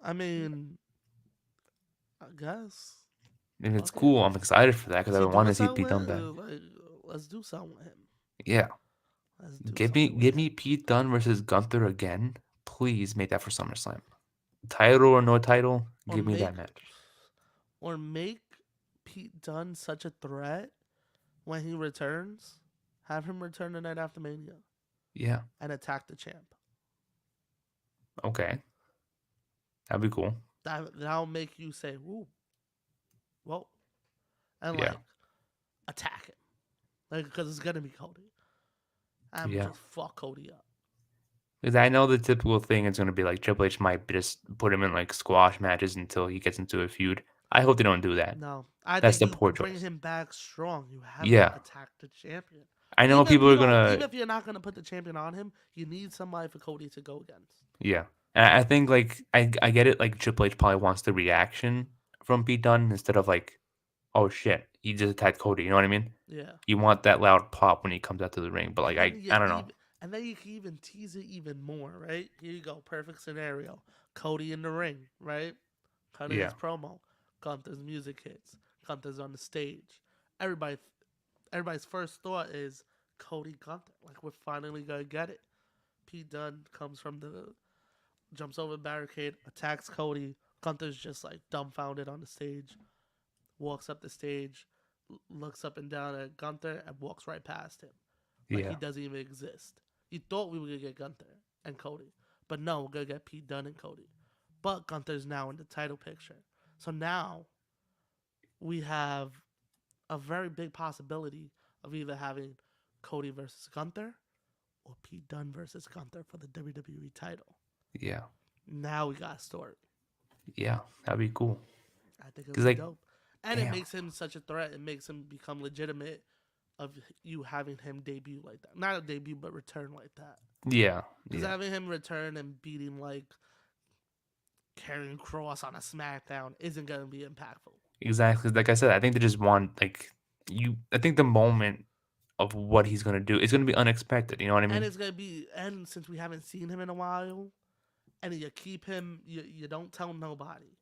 I mean, I guess. And it's Fuck it. cool. I'm excited for that because Is I've he been wanting doing to see something Pete Dunne with? back. Like, let's do something with him. Yeah. Let's do Give me something with give him. me Pete Dunne versus Gunther again. Please make that for SummerSlam. Title or no title, Or give me that make, match. or make Pete Dunne such a threat when he returns. Have him return the night after Mania Yeah. and attack the champ. Okay. That'd be cool. That'll make you say, "Whoa, whoa," and Yeah. like attack him, like because it's gonna be Cody. I'm Yeah. just fuck Cody up. Because I know the typical thing is going to be like Triple H might just put him in like squash matches until he gets into a feud. I hope they don't do that. No, I That's think the you poor bring choice. him back strong. You have him Yeah. attack the champion. I know people are going Even to. if you're not gonna put the champion on him, you need somebody for Cody to go against. Yeah. And I think like I get it. Like Triple H probably wants the reaction from Pete Dunne instead of like, oh shit, he just attacked Cody. You know what I mean? Yeah, You want that loud pop when he comes out to the ring. But like and then I don't know. and then you can even tease it even more, right? Here you go, perfect scenario. Cody in the ring, right? Cutting Yeah. his promo. Gunther's music hits. Gunther's on the stage. Everybody, everybody's first thought is Cody Gunther. Like we're finally gonna get it. Pete Dunne comes from the jumps over the barricade, attacks Cody. Gunther's just like dumbfounded on the stage. Walks up the stage, looks up and down at Gunther, and walks right past him, like he Yeah. doesn't even exist. You thought we were gonna get Gunther and Cody, but no, we're gonna get Pete Dunne and Cody. But Gunther's now in the title picture, so now we have a very big possibility of either having Cody versus Gunther or Pete Dunne versus Gunther for the WWE title. Yeah. Now we got a story. Yeah. That'd be cool. I think it'll Cause be like, dope. And it damn. makes him such a threat. It makes him become legitimate of you having him debut like that. Not a debut, but return like that. Yeah. Because Yeah. having him return and beating like Karrion Cross on a SmackDown isn't going to be impactful. Exactly. Like I said, I think they just want like you. I think the moment of what he's gonna do is gonna be unexpected. You know what I And mean? it's going to be, and since we haven't seen him in a while, and you keep him, you don't tell nobody.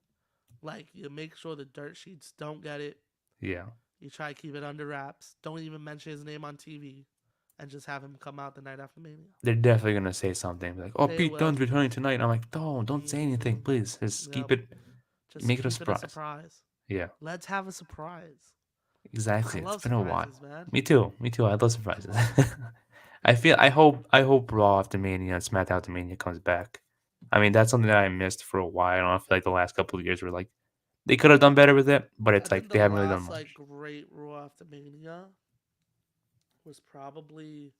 Like, you make sure the dirt sheets don't get it. Yeah. You try to keep it under wraps. Don't even mention his name on TV. And just have him come out the night after Mania. They're definitely gonna say something like, "Oh, They Pete will. Dunne's returning tonight." And I'm like, don't say anything, Mm-hmm. please. Just keep Yep. it, Just make it a keep it a surprise. surprise. Yeah. Let's have a surprise. I Exactly. It's love been a while. surprises, man. Me too. Me too. I love surprises. I hope Raw after Mania and SmackDown after Mania comes back. I mean, that's something that I missed for a while. I feel like the last couple of years were like they could have done better with it, but I it's think like the they haven't really done last like much. great Raw after Mania was probably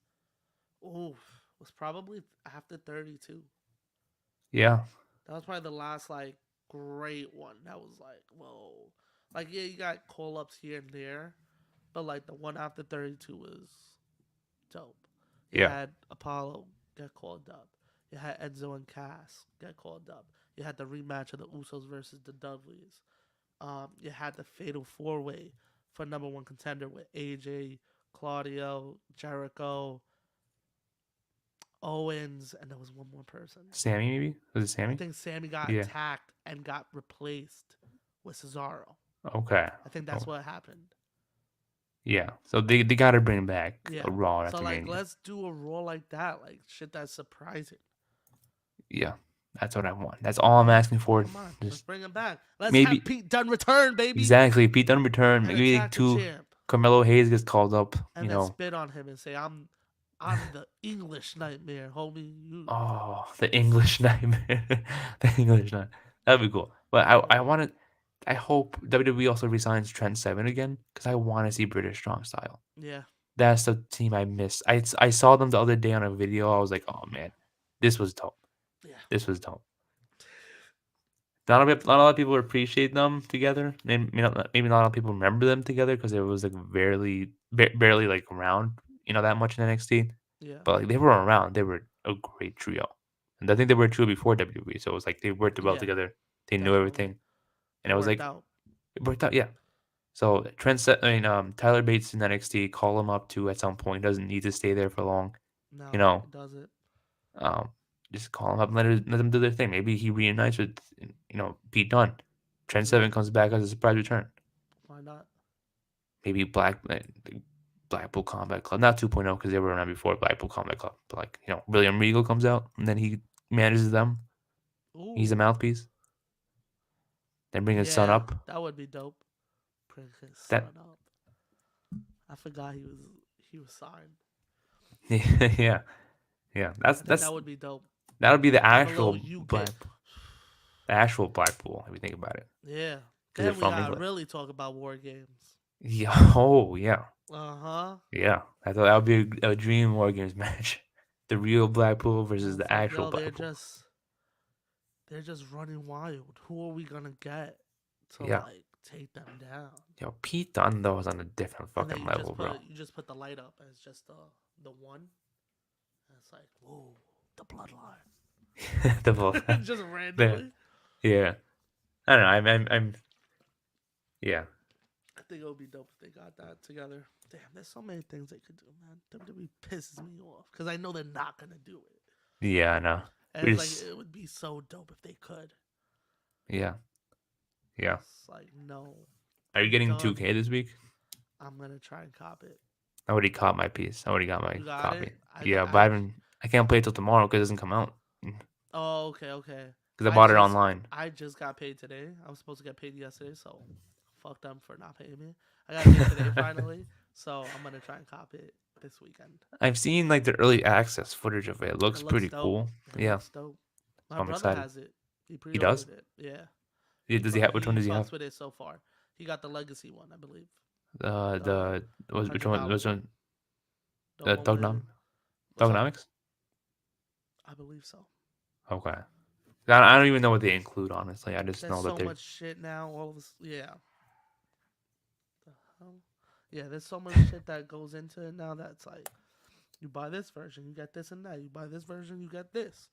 after 32. Yeah. That was probably the last like great one. That was like whoa. Like yeah, you got call ups here and there, but like the one after 32 was dope. You Yeah. had Apollo get called up. You had Enzo and Cass get called up. You had the rematch of the Usos versus the Dudleys. You had the fatal four way for number one contender with AJ, Claudio, Jericho, Owens, and there was one more person. Sammy, maybe? Was it I Sammy? think Sammy got Yeah. attacked and got replaced with Cesaro. Okay. I think that's Oh, what happened. yeah. So they got to bring back Yeah. a Raw So after like, Mania. let's do a Raw like that, like shit that's surprising. Yeah. That's what I want. That's all I'm asking for. Come on, let's Just bring him back. Let's have maybe Pete Dunne return, baby, exactly Pete Dunne return. and Maybe attack like the two champ, Carmelo Hayes gets called up. and then spit on him and say, I'm the English nightmare, homie. You, Oh, the English nightmare. The English nightmare. That'd be cool. But I oh want to. I hope WWE also resigns Trent Seven again because I want to see British Strong Style. yeah, That's the team I missed. I saw them the other day on a video. I was like, oh man, this was dope. yeah, This was dope. Not a lot of people appreciate them together. Maybe not a lot of people remember them together because it was like barely like around, that much in NXT. yeah. But like they were around. They were a great trio, and I think they were a trio before WWE. So it was like they worked well Yeah, together. They knew definitely. everything, and It it was worked like out. it worked out. Yeah. So Tyler Bates in NXT, call him up too at some point. Doesn't need to stay there for long. You No, know, it doesn't. um, just call him up and let them do their thing. Maybe he reunites with Pete Dunne. Trent Yeah, Seven comes back as a surprise return. why not? Maybe Blackpool Combat Club, not 2.0 because they were around before Blackpool Combat Club. But like William Regal comes out and then he manages them. He's a Ooh, mouthpiece. Then bring his son yeah, up. that would be dope. Bring his That son up. I forgot he was signed. yeah, yeah. That's I think that's that would be dope. that'll be the Have a little actual UK. Blackpool if you think about it Yeah. because they're Then we from gotta England. really talk about war games. Yeah. Oh yeah. Uh huh. Yeah. I thought that would be a dream War Games match. The real Blackpool versus And it's the like, actual yo, Blackpool. they're just running wild. Who are we gonna get to Yeah. like take them down? Yo, Pete Dunne though is on a different And then fucking level, bro. you just put the light up as just the one. And it's like, whoa, the bloodline. The ball. Just There. randomly. Yeah. I don't know. I'm. Yeah. I think it would be dope if they got that together. Damn, there's so many things they could do, man. WWE pisses me off because I know they're not gonna do it. Yeah. I know. And We it's like just. it would be so dope if they could. Yeah. Yeah. It's like no, Are you I'm getting done. 2K this week? I'm gonna try and cop it. I already caught my piece. I already got my You got copy. it? Yeah, but I can't play it till tomorrow because it doesn't come out. Oh, okay, okay. Because I bought it online. I just got paid today. I was supposed to get paid yesterday, so fuck them for not paying me. I got paid today finally, so I'm gonna try and cop it this weekend. I've seen like the early access footage of it. It looks It looks pretty dope. cool. It Yeah, looks dope. My so I'm brother excited. has it. He He does? pre-ordered it. Yeah. Yeah, does he have? Which one He does he have? fucks with it so far. He got the legacy one, I believe. The which one? $100 Which one? The The one with what's up? Dognomics? I believe so. Okay. I don't even know what they include. Honestly, I just There's know that so they're. much shit now. All of this, yeah. The hell? Yeah, there's so much shit that goes into it now. That's like, you buy this version, you get this and that. You buy this version, you get this.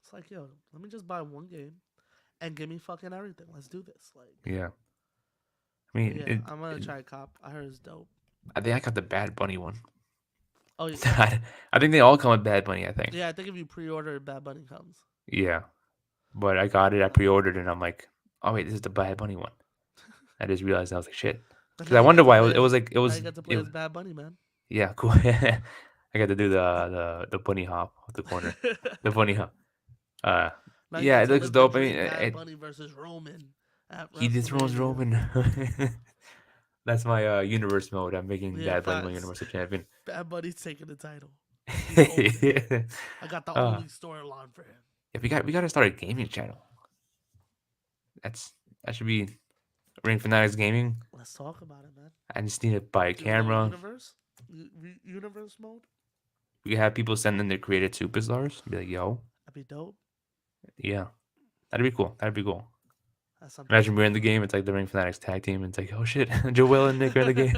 It's like, yo, let me just buy one game and give me fucking everything. Let's do this. Like, Yeah. I mean, yeah, I'm gonna try cop. I heard it's dope. I think I got the Bad Bunny one. Oh yeah, I think they all come with Bad Bunny. I think. yeah. I think if you pre-order, Bad Bunny comes. Yeah, but I got it. I pre-ordered it and I'm like, oh wait, this is the Bad Bunny one. I just realized I was like, shit. But Because now I you wonder get to why play as it now you was get to play as Bad Bunny, man. yeah, cool. I got to do the bunny hop off the corner, the bunny hop. Uh, Now you yeah, get it to looks live the dope. I mean, dream. Bad Bunny versus Roman at he dethrones WrestleMania. Roman. That's my universe mode. I'm making Yeah, Bad Bunny my facts. universal champion. Bad Bunny's taking the title. He's owning it. Yeah. I got the Uh, only storyline for him. yeah, we got to start a gaming channel. That should be Ring Fanatics Gaming. Let's talk about it, man. I just need to buy a Do a little camera. universe, universe mode. We have people send in their created superstars. Be like, yo, That'd be dope. yeah, that'd be cool. That'd be cool. That's something. Imagine we're in the game. It's like the Ring Fanatics tag team. And it's like, oh shit, Joel and Nick are in the game.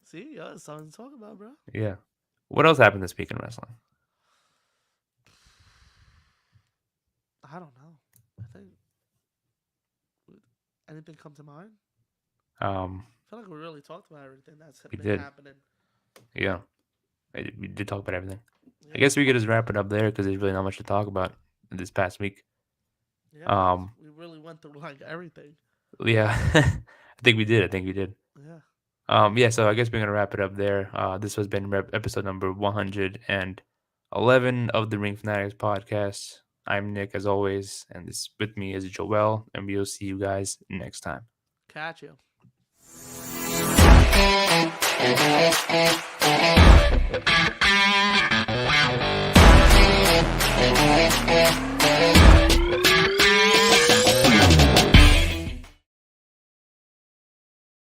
See, yo, it's something to talk about, bro. Yeah. What else happened this week in wrestling? I don't know. I think Anything come to mind? Um, I feel like we really talked about everything that's we been did, happening. yeah, we did talk about everything. I Yeah, guess we could just wrap it up there because there's really not much to talk about this past week. yeah. Um, We really went through like everything. yeah, I think we did. I think we did. Yeah. Yeah, so I guess we're gonna wrap it up there. This has been episode number 111 of the Ring Fanatics podcast. I'm Nick, as always, and this with me is Joel, and we'll see you guys next time. Catch you.